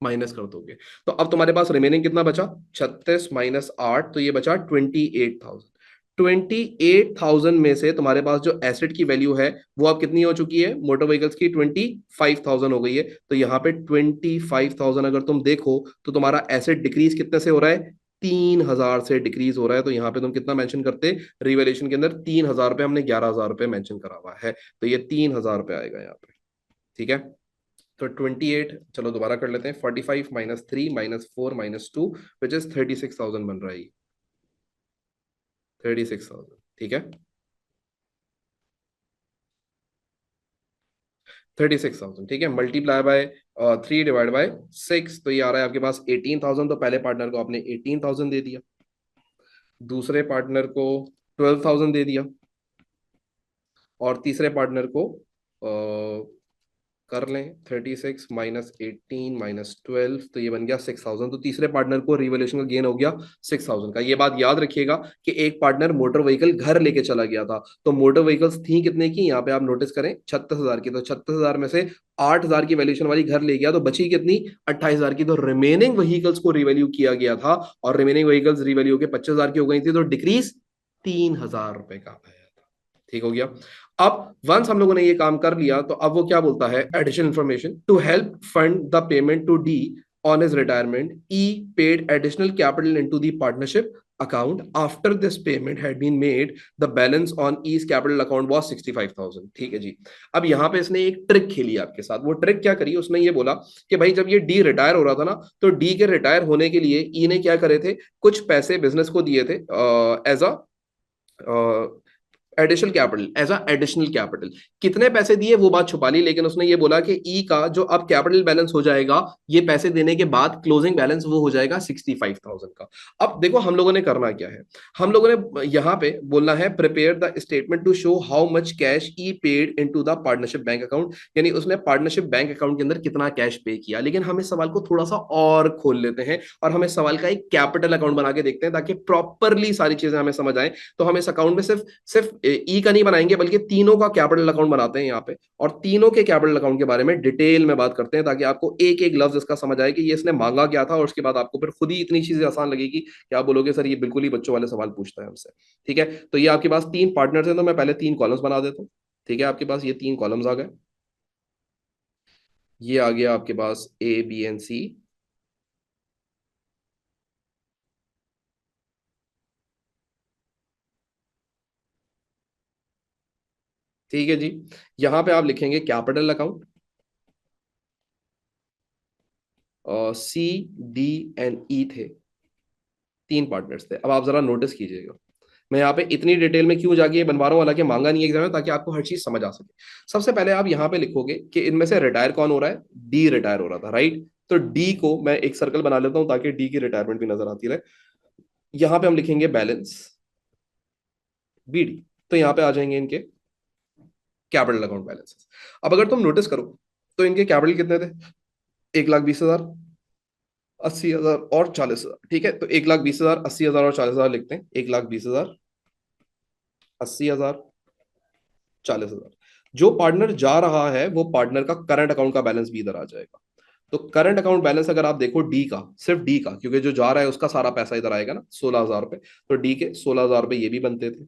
माइनस कर दोगे। तो अब तुम्हारे पास रिमेनिंग कितना बचा? 36 - 8, तो ये बचा 28,000। 28,000 में से तुम्हारे पास जो एसेट की वैल्यू है वो अब कितनी हो चुकी है? मोटर व्हीकल्स की 25,000 हो गई है। तो यहाँ पे 25,000 अगर तुम देखो, तो तुम्हारा एसेट डिक्रीज कितने से हो रहा है? 3,000 से डिक्रीज हो रहा है। तो यहाँ पे तुम कितना मेंशन करते? रिवैल्यूएशन के अंदर 3,000 रुपए, हमने 11,000 रुपए मेंशन करा हुआ है, तो ये 3,000 रुपए आएगा यहाँ पे। ठीक है, तो 28, चलो दोबारा कर लेते हैं। 45 minus 3 minus 4 minus 2 which is 36,000 बन रहा है। 36,000, ठीक है। 36,000, ठीक है, मल्टीप्लाई बाय 3/6, तो ये आ रहा है आपके पास 18,000। तो पहले पार्टनर को आपने 18,000 दे दिया, दूसरे पार्टनर को 12,000 दे दिया, और तीसरे पार्टनर को कर लें 36 - 18 - 12, तो ये बन गया 6,000। तो तीसरे पार्टनर को रिवैल्यूएशन का गेन हो गया 6,000 का। ये बात याद रखिएगा कि एक पार्टनर मोटर व्हीकल घर लेके चला गया था। तो मोटर व्हीकल्स थी कितने की? यहाँ पे आप नोटिस करें, 36,000 की। तो 36,000 में से 8,000 की वैल्यूएशन वाली घर ले गया, तो बची कितनी? 28,000 की। तो रिमेनिंग व्हीकल्स को रिवैल्यू किया गया था, और रिमेनिंग व्हीकल्स रिवैल्यू के 25,000 की हो गई थी, तो डिक्रीज 3,000 रुपए का आया था। ठीक हो गया। अब वंस हम लोगों ने ये काम कर लिया, तो अब वो क्या बोलता है? Additional information to help fund the payment to D on his retirement, E paid additional capital into the partnership account. After this payment had been made, the balance on E's capital account was 65,000। ठीक है जी। अब यहाँ पे इसने एक trick खेली आपके साथ। वो ट्रिक क्या करी? उसने ये बोला कि भाई जब ये डी रिटायर हो रहा था ना, तो डी के रिटायर होने के लिए ई ने क्या करे थे? कुछ पैसे बिजनेस को दिए थे as a additional capital, as a additional capital. कितने पैसे दिए वो बात छुपा ली, लेकिन उसने ये बोला कि ई का जो अब कैपिटल बैलेंस हो जाएगा ये पैसे देने के बाद क्लोजिंग बैलेंस वो हो जाएगा 65,000 का। अब देखो हम लोगों ने करना क्या है, हम लोगों ने यहाँ पे बोलना है prepare the statement to show how much cash E paid into the partnership bank account, यानी उसने पार्टनरशिप बैंक अकाउंट के अंदर कितना कैश पे किया। लेकिन हम इस सवाल को थोड़ा सा और खोल लेते हैं और हम इस सवाल का एक कैपिटल अकाउंट बना के देखते हैं ताकि प्रॉपरली सारी चीजें हमें समझ आए। तो हम इस अकाउंट में सिर्फ सिर्फ ई का नहीं बनाएंगे बल्कि तीनों का कैपिटल अकाउंट बनाते हैं यहाँ पे, और तीनों के कैपिटल अकाउंट के बारे में डिटेल में बात करते हैं ताकि आपको एक एक लफ्ज इसका समझ आए कि ये इसने मांगा क्या था, और उसके बाद आपको फिर खुद ही इतनी चीजें आसान लगेगी कि आप बोलोगे सर ये बिल्कुल ही बच्चों वाले सवाल पूछता है हमसे। ठीक है, तो ये आपके पास तीन पार्टनर्स हैं, तो मैं पहले तीन कॉलम्स बना देता हूँ। ठीक है, आपके पास ये तीन कॉलम्स आ गए, ये आ गया आपके पास ए बी एंड सी। ठीक है जी, यहाँ पे आप लिखेंगे capital account, C D and E थे, तीन पार्टनर्स थे। अब आप जरा नोटिस कीजिएगा, मैं यहाँ पे इतनी डिटेल में क्यों जाके ये बनवा रहा हूँ, हालांकि मांगा नहीं है एग्जाम में, ताकि आपको हर चीज समझ आ सके। सबसे पहले आप यहाँ पे लिखोगे कि इनमें से रिटायर कौन हो रहा है, डी रिटायर हो रहा था, राइट। तो डी को मैं एक सर्कल बना लेता हूँ ताकि डी की रिटायरमेंट भी नजर आती रहे। यहाँ पे हम लिखेंगे बैलेंस बी डी, तो यहाँ पे आ जाएंगे इनके कैपिटल अकाउंट बैलेंसेस। अब अगर तुम नोटिस करो तो इनके कैपिटल कितने थे, 1,20,000, 80,000 और 40,000। ठीक है, तो 1,20,000, 80,000 और 40,000 लिखते हैं, 1,20,000, 80,000, 40,000। जो पार्टनर जा रहा है वो पार्टनर का करंट अकाउंट का बैलेंस भी इधर आ जाएगा। तो करंट अकाउंट बैलेंस अगर आप देखो डी का, सिर्फ डी का, क्योंकि जो जा रहा है उसका सारा पैसा इधर आएगा ना, 16,000 रुपए, तो डी के 16,000 रुपए ये भी बनते थे।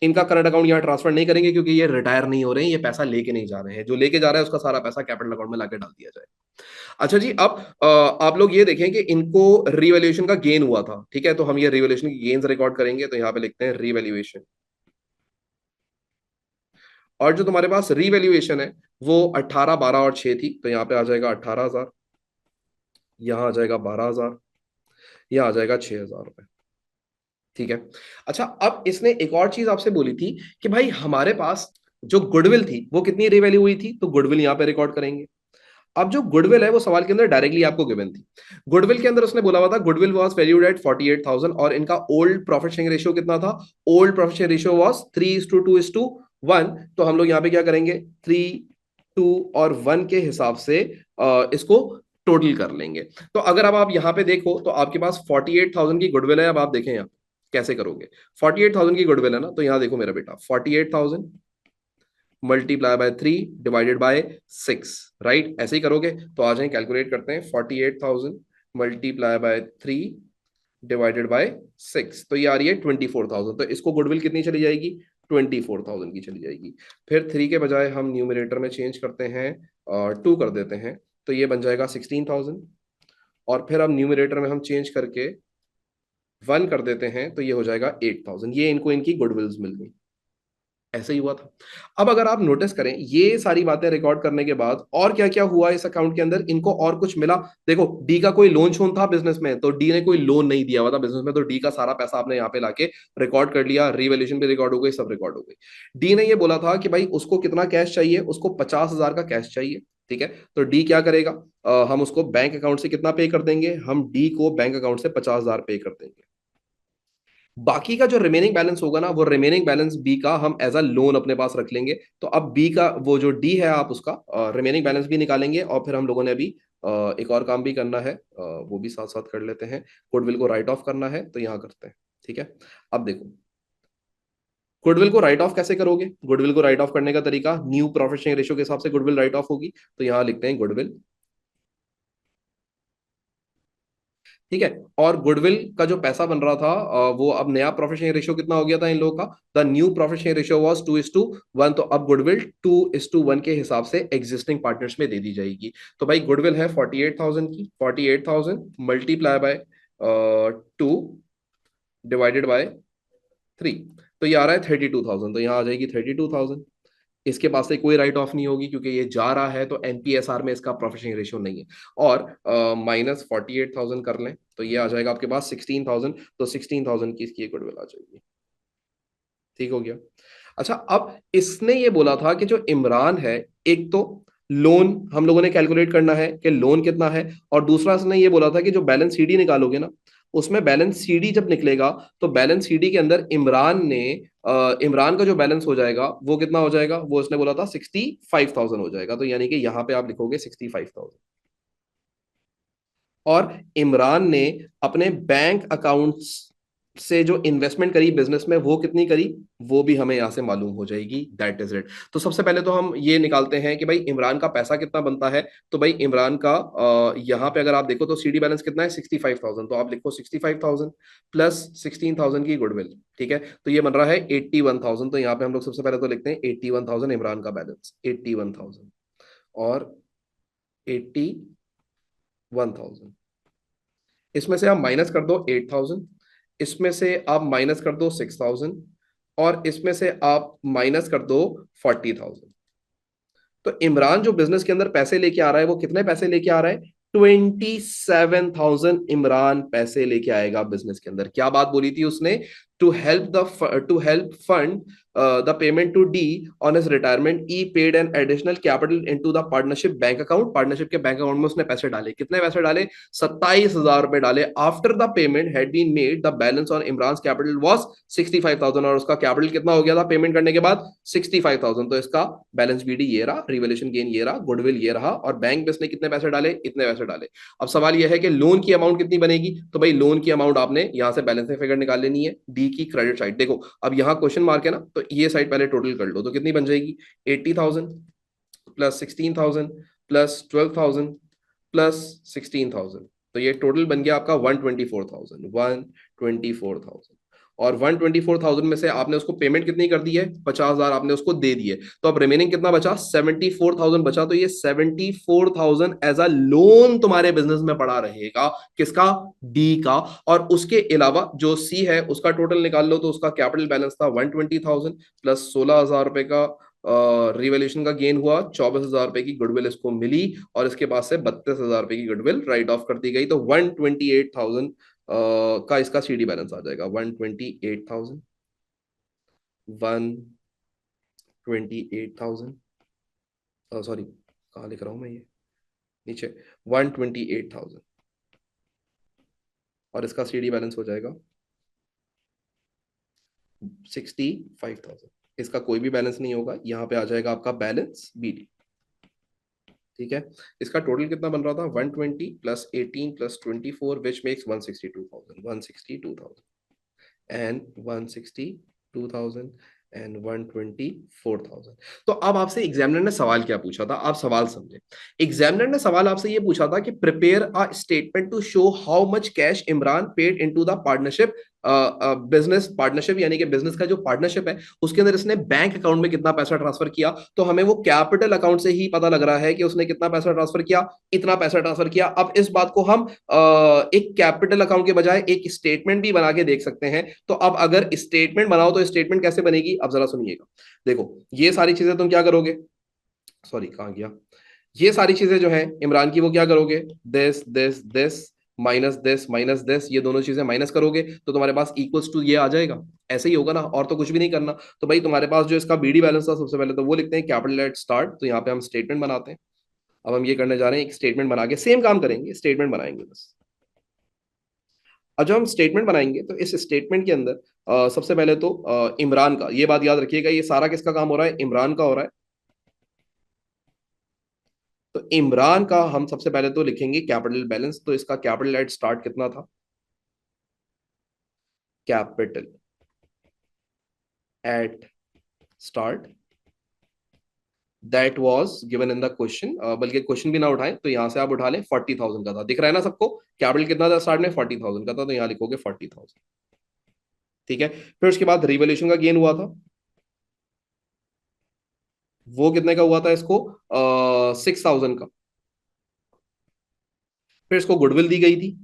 इनका करंट अकाउंट यहाँ ट्रांसफर नहीं करेंगे क्योंकि ये रिटायर नहीं हो रहे हैं, ये पैसा लेके नहीं जा रहे हैं, जो लेके जा रहा है उसका सारा पैसा कैपिटल अकाउंट में लाके डाल दिया जाए। अच्छा जी, अब आप लोग ये देखें कि इनको रिवैल्यूएशन का गेन हुआ था। ठीक है, तो हम ये रिवैल्यूएशन की गेन्स रिकॉर्ड करेंगे, तो यहाँ पे लिखते हैं रिवैल्यूएशन। और जो तुम्हारे पास रिवैल्यूएशन है वो 18, 12 और 6 थी, तो यहाँ पे आ जाएगा 18,000, यहाँ आ जाएगा 12,000, यहाँ आ जाएगा 6,000 रुपए। ठीक है। अच्छा, अब इसने एक और चीज आपसे बोली थी कि भाई हमारे पास जो गुडविल थी वो कितनी रिवैल्यू हुई थी, तो गुडविल यहाँ पे रिकॉर्ड करेंगे। अब जो गुडविल है वो सवाल के अंदर डायरेक्टली आपको गिवन थी। गुडविल के अंदर उसने बोला हुआ था गुडविल वाज वैल्यूड एट 48,000, और इनका ओल्ड प्रॉफिट शेयरिंग रेशियो कितना था, old profit sharing ratio was 3:2:1। तो हम लोग यहाँ पे क्या करेंगे, 3:2 और 1 के हिसाब से इसको टोटल कर लेंगे। तो अगर अब आप यहाँ पे देखो तो आपके पास 48,000 की गुडविल है। अब आप देखें यहाँ कैसे करोगे, 48,000 की गुडविल है ना, तो यहाँ देखो मेरा बेटा, 48,000 multiply by 3 divided by 6, right, ऐसे ही करोगे। तो आ जाए कैलकुलेट करते हैं, 48,000 मल्टीप्लाई बाय 3 डिवाइडेड बाय 6, तो ये आ रही है 24,000। तो इसको गुडविल कितनी चली जाएगी, 24,000 की चली जाएगी। फिर 3 के बजाय हम न्यूमिनेटर में चेंज करते हैं और 2 कर देते हैं, तो ये बन जाएगा 16,000। और फिर अब न्यूमिनेटर में हम चेंज करके 1 कर देते हैं, तो ये हो जाएगा 8,000। ये इनको इनकी गुडविल्स मिल गई, ऐसे ही हुआ था। अब अगर आप नोटिस करें ये सारी बातें रिकॉर्ड करने के बाद और क्या क्या हुआ इस अकाउंट के अंदर, इनको और कुछ मिला। देखो डी का कोई लोन शोन था बिजनेस में, तो डी ने कोई लोन नहीं दिया हुआ था बिजनेस में, तो डी का सारा पैसा आपने यहाँ पे लाके रिकॉर्ड कर लिया, रिवैल्यूएशन भी रिकॉर्ड हो गई, सब रिकॉर्ड हो गई। डी ने ये बोला था कि भाई उसको कितना कैश चाहिए, उसको 50,000 का कैश चाहिए। ठीक है, तो डी क्या करेगा, हम उसको बैंक अकाउंट से कितना पे कर देंगे, हम डी को बैंक अकाउंट से 50,000 पे कर देंगे। बाकी का जो रिमेनिंग बैलेंस होगा ना, वो रिमेनिंग बैलेंस बी का हम एज अ लोन अपने पास रख लेंगे। तो अब बी का वो जो डी है आप उसका रिमेनिंग बैलेंस भी निकालेंगे, और फिर हम लोगों ने अभी एक और काम भी करना है, वो भी साथ साथ कर लेते हैं। गुडविल को राइट ऑफ करना है, तो यहाँ करते हैं। ठीक है, अब देखो गुडविल को राइट ऑफ कैसे करोगे, गुडविल को राइट ऑफ करने का तरीका, न्यू प्रॉफिट शेयरिंग रेशियो के हिसाब से गुडविल राइट ऑफ होगी। तो यहाँ लिखते हैं गुडविल। ठीक है, और गुडविल का जो पैसा बन रहा था वो अब नया प्रॉफिट शेयरिंग रेशियो कितना हो गया था इन लोगों का, the new profit sharing ratio was 2:1। तो अब गुडविल 2:1 के हिसाब से एग्जिस्टिंग पार्टनर्स में दे दी जाएगी। तो भाई गुडविल है 48,000 की, 48,000 मल्टीप्लाई बाय 2 डिवाइडेड बाय 3, तो ये आ रहा है 32,000। तो यहाँ आ जाएगी 32,000। इसके पास से कोई राइट ऑफ नहीं होगी क्योंकि ये जा रहा है, तो एनपीएसआर में इसका प्रॉफिट शेयरिंग रेशियो नहीं है। और -48,000 कर लें, तो ये आ जाएगा आपके पास 16,000। तो 16,000 की इसकी गुडविल आ जाएगी। ठीक हो गया। अच्छा, अब इसने ये बोला था कि जो इमरान है, एक तो लोन हम लोगों ने कैलकुलेट करना है कि लोन कितना है, और दूसरा इसने ये बोला था कि जो बैलेंस सीडी निकालोगे ना, उसमें बैलेंस सीडी जब निकलेगा तो बैलेंस सीडी के अंदर इमरान का जो बैलेंस हो जाएगा वो कितना हो जाएगा, वो इसने बोला था 65,000 हो जाएगा। तो यानी कि यहां पे आप लिखोगे 65,000। और इमरान ने अपने बैंक अकाउंट्स से जो इन्वेस्टमेंट करी बिजनेस में वो कितनी करी, वो भी हमें यहां से मालूम हो जाएगी। That is it. तो सबसे पहले तो हम ये निकालते हैं कि भाई इमरान का पैसा कितना बनता है। तो भाई इमरान का यहाँ पे अगर आप देखो तो सीडी बैलेंस कितना है, 65,000। तो आप लिखो 65,000 प्लस 16,000 की गुडविल। ठीक है, तो ये बन रहा है 81,000। तो यहाँ पे हम लोग सबसे पहले तो लिखते हैं 81,000 इमरान का बैलेंस, 81,000 और 81,000। इसमें से आप माइनस कर दो 8,000, इसमें से आप माइनस कर दो 6,000, और इसमें से आप माइनस कर दो 40,000। तो इमरान जो बिजनेस के अंदर पैसे लेके आ रहा है वो कितने पैसे लेके आ रहा है, 27,000 इमरान पैसे लेके आएगा बिजनेस के अंदर। क्या बात बोली थी उसने, to help fund the payment to D on his retirement, E paid an additional capital into the partnership bank account. Partnership के बैंक अकाउंट में उसने पैसे डाले, कितने पैसे डाले, 27,000 रुपए डाले। After the payment had been made the balance on Imran capital was 65,000, और उसका कैपिटल कितना हो गया था पेमेंट करने के बाद, 65,000। तो इसका बैलेंस बीडी ये रहा, रिवैल्यूएशन गेन ये रहा, गुडविल ये रहा, और बैंक में इसने कितने पैसे डाले, इतने पैसे डाले। अब सवाल यह है कि लोन की अमाउंट कितनी बनेगी। तो भाई लोन की अमाउंट आपने यहां से बैलेंस फिगर निकाल लेनी है, डी की क्रेडिट साइड। देखो अब यहाँ क्वेश्चन मार्क है ना, तो ये साइड पहले टोटल कर लो, तो कितनी बन जाएगी, 80,000 प्लस 16,000 प्लस 12,000 प्लस 16,000। तो ये टोटल बन गया आपका 124,000, 124,000। और 124,000 में से आपने उसको पेमेंट कितनी कर दी है, 50,000 आपने उसको दे दिए। तो अब रिमेनिंग कितना बचा, 74,000 बचा। तो ये 74,000 एज अ लोन तुम्हारे बिजनेस में पड़ा रहेगा, किसका, डी का। और उसके अलावा जो सी है उसका टोटल निकाल लो, तो उसका कैपिटल बैलेंस था 120,000 प्लस 16,000 रुपए का रिवैल्यूएशन का गेन हुआ, 24,000 रुपए की गुडविल इसको मिली, और इसके पास से 32,000 रुपए की गुडविल राइट ऑफ कर दी गई। तो 128,000 का इसका सीडी बैलेंस आ जाएगा, 128,000, 128,000, सॉरी कहाँ लिख रहा हूं मैं ये, नीचे 128,000, और इसका सीडी बैलेंस हो जाएगा 65,000। इसका कोई भी बैलेंस नहीं होगा, यहाँ पे आ जाएगा आपका बैलेंस बीडी। ठीक है, इसका टोटल कितना बन रहा था, 120 plus 18 plus 24 which makes 162,000, 162,000 and 162,000 and 124,000। तो अब आपसे एग्जामिनर ने सवाल क्या पूछा था, आप सवाल समझे। एग्जामिनर ने सवाल आपसे ये पूछा था कि prepare a statement to show how much cash Imran paid into the partnership business partnership, यानी कि बिजनेस का जो पार्टनरशिप है उसके अंदर इसने बैंक अकाउंट में कितना पैसा ट्रांसफर किया। तो हमें वो कैपिटल अकाउंट से ही पता लग रहा है कि उसने कितना पैसा ट्रांसफर किया, इतना पैसा ट्रांसफर किया। अब इस बात को हम एक कैपिटल अकाउंट के बजाय एक स्टेटमेंट भी बना के देख सकते हैं। तो अब अगर स्टेटमेंट बनाओ तो स्टेटमेंट कैसे बनेगी, अब जरा सुनिएगा। देखो ये सारी चीजें तुम क्या करोगे, सॉरी कहां गया, ये सारी चीजें जो है इमरान की, वो क्या करोगे, this this this minus this, ये दोनों चीजें माइनस करोगे तो तुम्हारे पास इक्वल्स टू ये आ जाएगा। ऐसे ही होगा ना, और तो कुछ भी नहीं करना। तो भाई तुम्हारे पास जो इसका बीडी बैलेंस था, सबसे पहले तो वो लिखते हैं कैपिटल एट स्टार्ट। तो यहाँ पे हम स्टेटमेंट बनाते हैं। अब हम ये करने जा रहे हैं, एक स्टेटमेंट बना के सेम काम करेंगे, स्टेटमेंट बनाएंगे बस। अब जब हम स्टेटमेंट बनाएंगे तो इस स्टेटमेंट के अंदर सबसे पहले तो इमरान का, ये बात याद रखिएगा, ये सारा किसका काम हो रहा है, इमरान का हो रहा है। तो इमरान का हम सबसे पहले तो लिखेंगे कैपिटल बैलेंस। तो इसका कैपिटल एट स्टार्ट कितना था, capital eight start that was given in the question, बल्कि क्वेश्चन भी ना उठाएं तो यहां से आप उठा लें, 40,000 का था, दिख रहा है ना सबको, कैपिटल कितना था स्टार्ट में, 40,000 का था, तो यहां लिखोगे 40,000। ठीक है, फिर उसके बाद रिवॉल्यूशन का गेन हुआ था, वो कितने का हुआ था इसको, 6,000 का। फिर इसको गुडविल दी गई थी।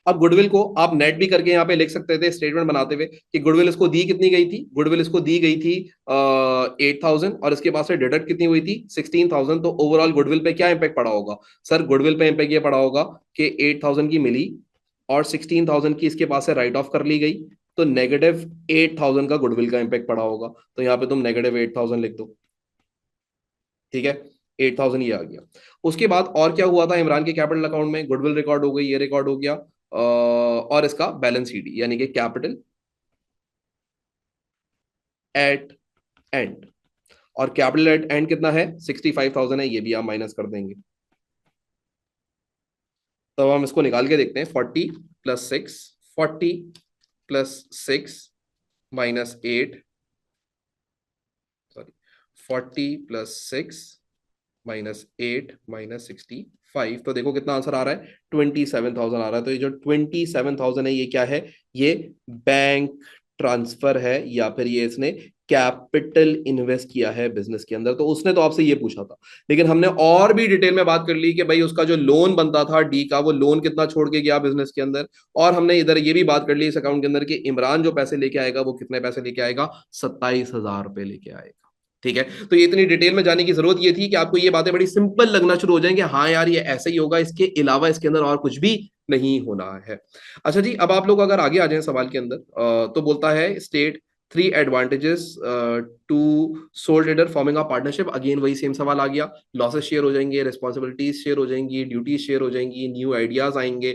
अब गुडविल को आप नेट भी करके यहाँ पे लिख सकते थे स्टेटमेंट बनाते हुए कि गुडविल इसको दी कितनी गई थी, गुडविल इसको दी गई थी 8,000, और इसके पास से डिडक्ट कितनी हुई थी, 16,000। तो ओवरऑल गुडविल पे क्या इंपैक्ट पड़ा होगा, सर गुडविल पे इंपैक्ट ये पड़ा होगा कि 8,000 की मिली और 16,000 की इसके पास से राइट ऑफ कर ली गई। तो -8,000 का गुडविल का इंपैक्ट पड़ा होगा, तो यहाँ पे तुम -8,000 लिख दो। ठीक है, 8,000 ये आ गया। उसके बाद और क्या हुआ था इमरान के कैपिटल अकाउंट में? गुडविल रिकॉर्ड हो गई, ये रिकॉर्ड हो गया, और इसका बैलेंस शीट यानी कि कैपिटल एट एंड। और कैपिटल एट एंड कितना है? 65,000 है, ये भी आप माइनस कर देंगे। तो हम इसको निकाल के देखते हैं। 40 + 6, 40 + 6 - 8, सॉरी, 40 + 6 - 8 - 65। तो देखो कितना आंसर आ रहा है, 27,000 आ रहा है। तो ये जो 27,000 है, ये क्या है? ये बैंक ट्रांसफर है, या फिर ये इसने कैपिटल इन्वेस्ट किया है बिजनेस के अंदर। तो उसने तो आपसे ये पूछा था, लेकिन हमने और भी डिटेल में बात कर ली कि भाई उसका जो लोन बनता था डी का, वो लोन कितना छोड़ के गया बिजनेस के अंदर। और हमने इधर ये भी बात कर ली इस अकाउंट के अंदर कि इमरान जो पैसे लेके आएगा वो कितने पैसे लेके आएगा? 27,000 रुपए लेके आएगा। ठीक है, तो ये इतनी डिटेल में जाने की जरूरत ये थी कि आपको ये बातें बड़ी सिंपल लगना शुरू हो जाएंगे। हाँ यार, ये ऐसे ही होगा, इसके अलावा इसके अंदर और कुछ भी नहीं होना है। अच्छा जी, अब आप लोग अगर आगे आ जाएं सवाल के अंदर, तो बोलता है state 3 advantages to sole trader forming a partnership. Again वही सेम सवाल आ गया। लॉसेस शेयर हो जाएंगे, रिस्पॉन्सिबिलिटीज शेयर हो जाएंगी, ड्यूटीज शेयर हो जाएंगी, न्यू आइडियाज आएंगे,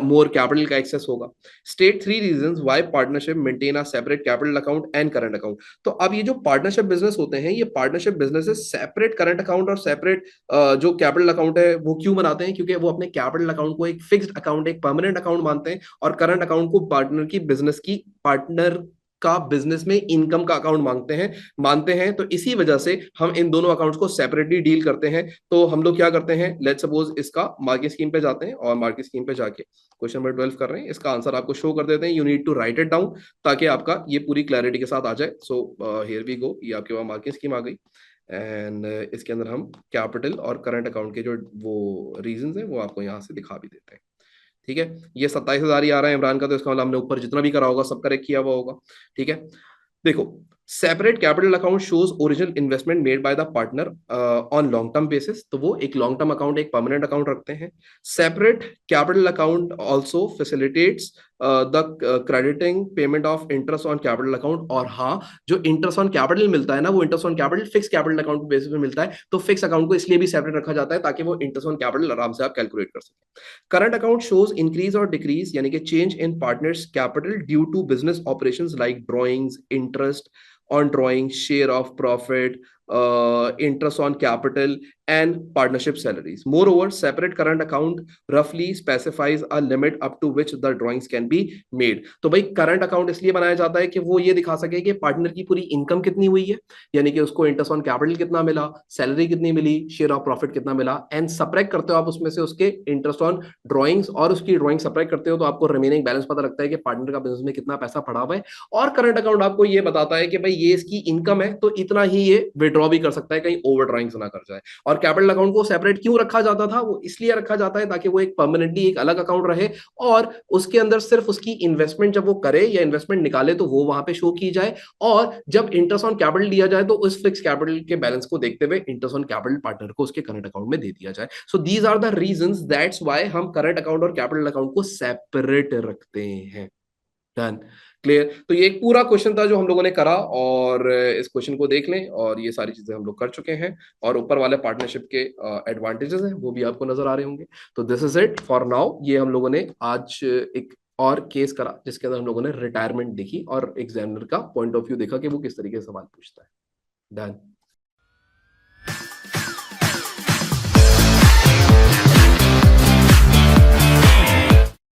मोर कैपिटल का एक्सेस होगा। State 3 reasons why partnership maintain a separate capital account and current account. तो अब ये जो पार्टनरशिप बिजनेस होते हैं, ये partnership businesses separate current account और सेपरेट जो कैपिटल अकाउंट है वो क्यों बनाते हैं? क्योंकि वो अपने कैपिटल अकाउंट को एक फिक्स्ड अकाउंट, एक परमानेंट अकाउंट मानते हैं, और करंट अकाउंट को पार्टनर का बिजनेस में इनकम का अकाउंट मानते हैं। तो इसी वजह से हम इन दोनों अकाउंट्स को सेपरेटली डील करते हैं। तो हम लोग क्या करते हैं, लेट्स सपोज इसका मार्केट स्कीम पे जाते हैं, और मार्केट स्कीम पे जाके क्वेश्चन नंबर 12 कर रहे हैं, इसका आंसर आपको शो कर देते हैं। You need to write it down, ताकि आपका ये पूरी क्लैरिटी के साथ आ जाए। सो हियर वी गो, ये आपके पास मार्केट स्कीम आ गई। एंड इसके अंदर हम कैपिटल और करंट अकाउंट के जो वो रीजंस हैं वो आपको यहाँ से दिखा भी देते हैं। ठीक है, ये 27,000 ही आ रहा है इमरान का, तो इसका मतलब हमने ऊपर जितना भी करा होगा सब करेक्ट किया हुआ होगा। ठीक है, देखो, separate capital account shows original investment made by the partner on long term basis. तो वो एक लॉन्ग टर्म अकाउंट, एक परमानेंट अकाउंट रखते हैं। Separate capital account also facilitates the crediting payment of interest on capital account. और हाँ, जो interest on capital मिलता है ना, वो interest on capital fix capital account basis पे मिलता है। तो फिक्स अकाउंट को इसलिए भी सेपरेट रखा जाता है ताकि वो इंटरेस्ट ऑन कैपिटल आराम से आप कैलकुलेट कर सकें। करंट अकाउंट शोज इंक्रीज और डिक्रीज, यानी कि change in partners capital due to business operations like drawings, interest on drawing, share of profit, interest on capital, and partnership salaries. Moreover, separate current account roughly specifies a limit up to which the drawings can be made. तो भाई current account इसलिए बनाया जाता है कि वो ये दिखा सके कि पार्टनर की पूरी इनकम कितनी हुई है, यानी कि उसको इंटरेस्ट ऑन कैपिटल कितना मिला, सैलरी कितनी मिली, शेयर ऑफ प्रॉफिट कितना मिला, एंड सब्ट्रैक्ट करते हो आप उसमें से उसके इंटरेस्ट ऑन ड्रॉइंग्स, और उसकी ड्रॉइंग सब्ट्रैक्ट करते हो तो आपको रिमेनिंग बैलेंस पता लगता है कि पार्टनर का बिजनेस में कितना पैसा पड़ा हुआ है। और करंट अकाउंट आपको ये बताता है कि भाई ये इसकी इनकम है, तो इतना ही ये विड्रॉ भी कर सकता है, कहीं ओवर ड्रॉइंग्स ना कर जाए। और कैपिटल अकाउंट को सेपरेट क्यों रखा जाता था? वो इसलिए रखा जाता है ताकि वो एक परमानेंटली एक अलग अकाउंट रहे, और उसके अंदर सिर्फ उसकी इन्वेस्टमेंट जब वो करे या इन्वेस्टमेंट निकाले तो वो वहां पे शो की जाए, और जब इंटरेस्ट ऑन कैपिटल दिया जाए तो उस फिक्स कैपिटल के बैलेंस को देखते हुए इंटरेस्ट ऑन कैपिटल पार्टनर को उसके करंट अकाउंट में दे दिया जाए। So these are the reasons, that's why हम करंट अकाउंट और कैपिटल अकाउंट को सेपरेट रखते हैं। Done, clear? तो ये एक पूरा क्वेश्चन था जो हम लोगों ने करा, और इस क्वेश्चन को देख लें, और ये सारी चीजें हम लोग कर चुके हैं, और ऊपर वाले पार्टनरशिप के एडवांटेजेस हैं वो भी आपको नजर आ रहे होंगे। तो this is it for now. ये हम लोगों ने आज एक और केस करा जिसके अंदर हम लोगों ने रिटायरमेंट देखी और एग्जामिनर का पॉइंट ऑफ व्यू देखा कि वो किस तरीके से सवाल पूछता है। डन।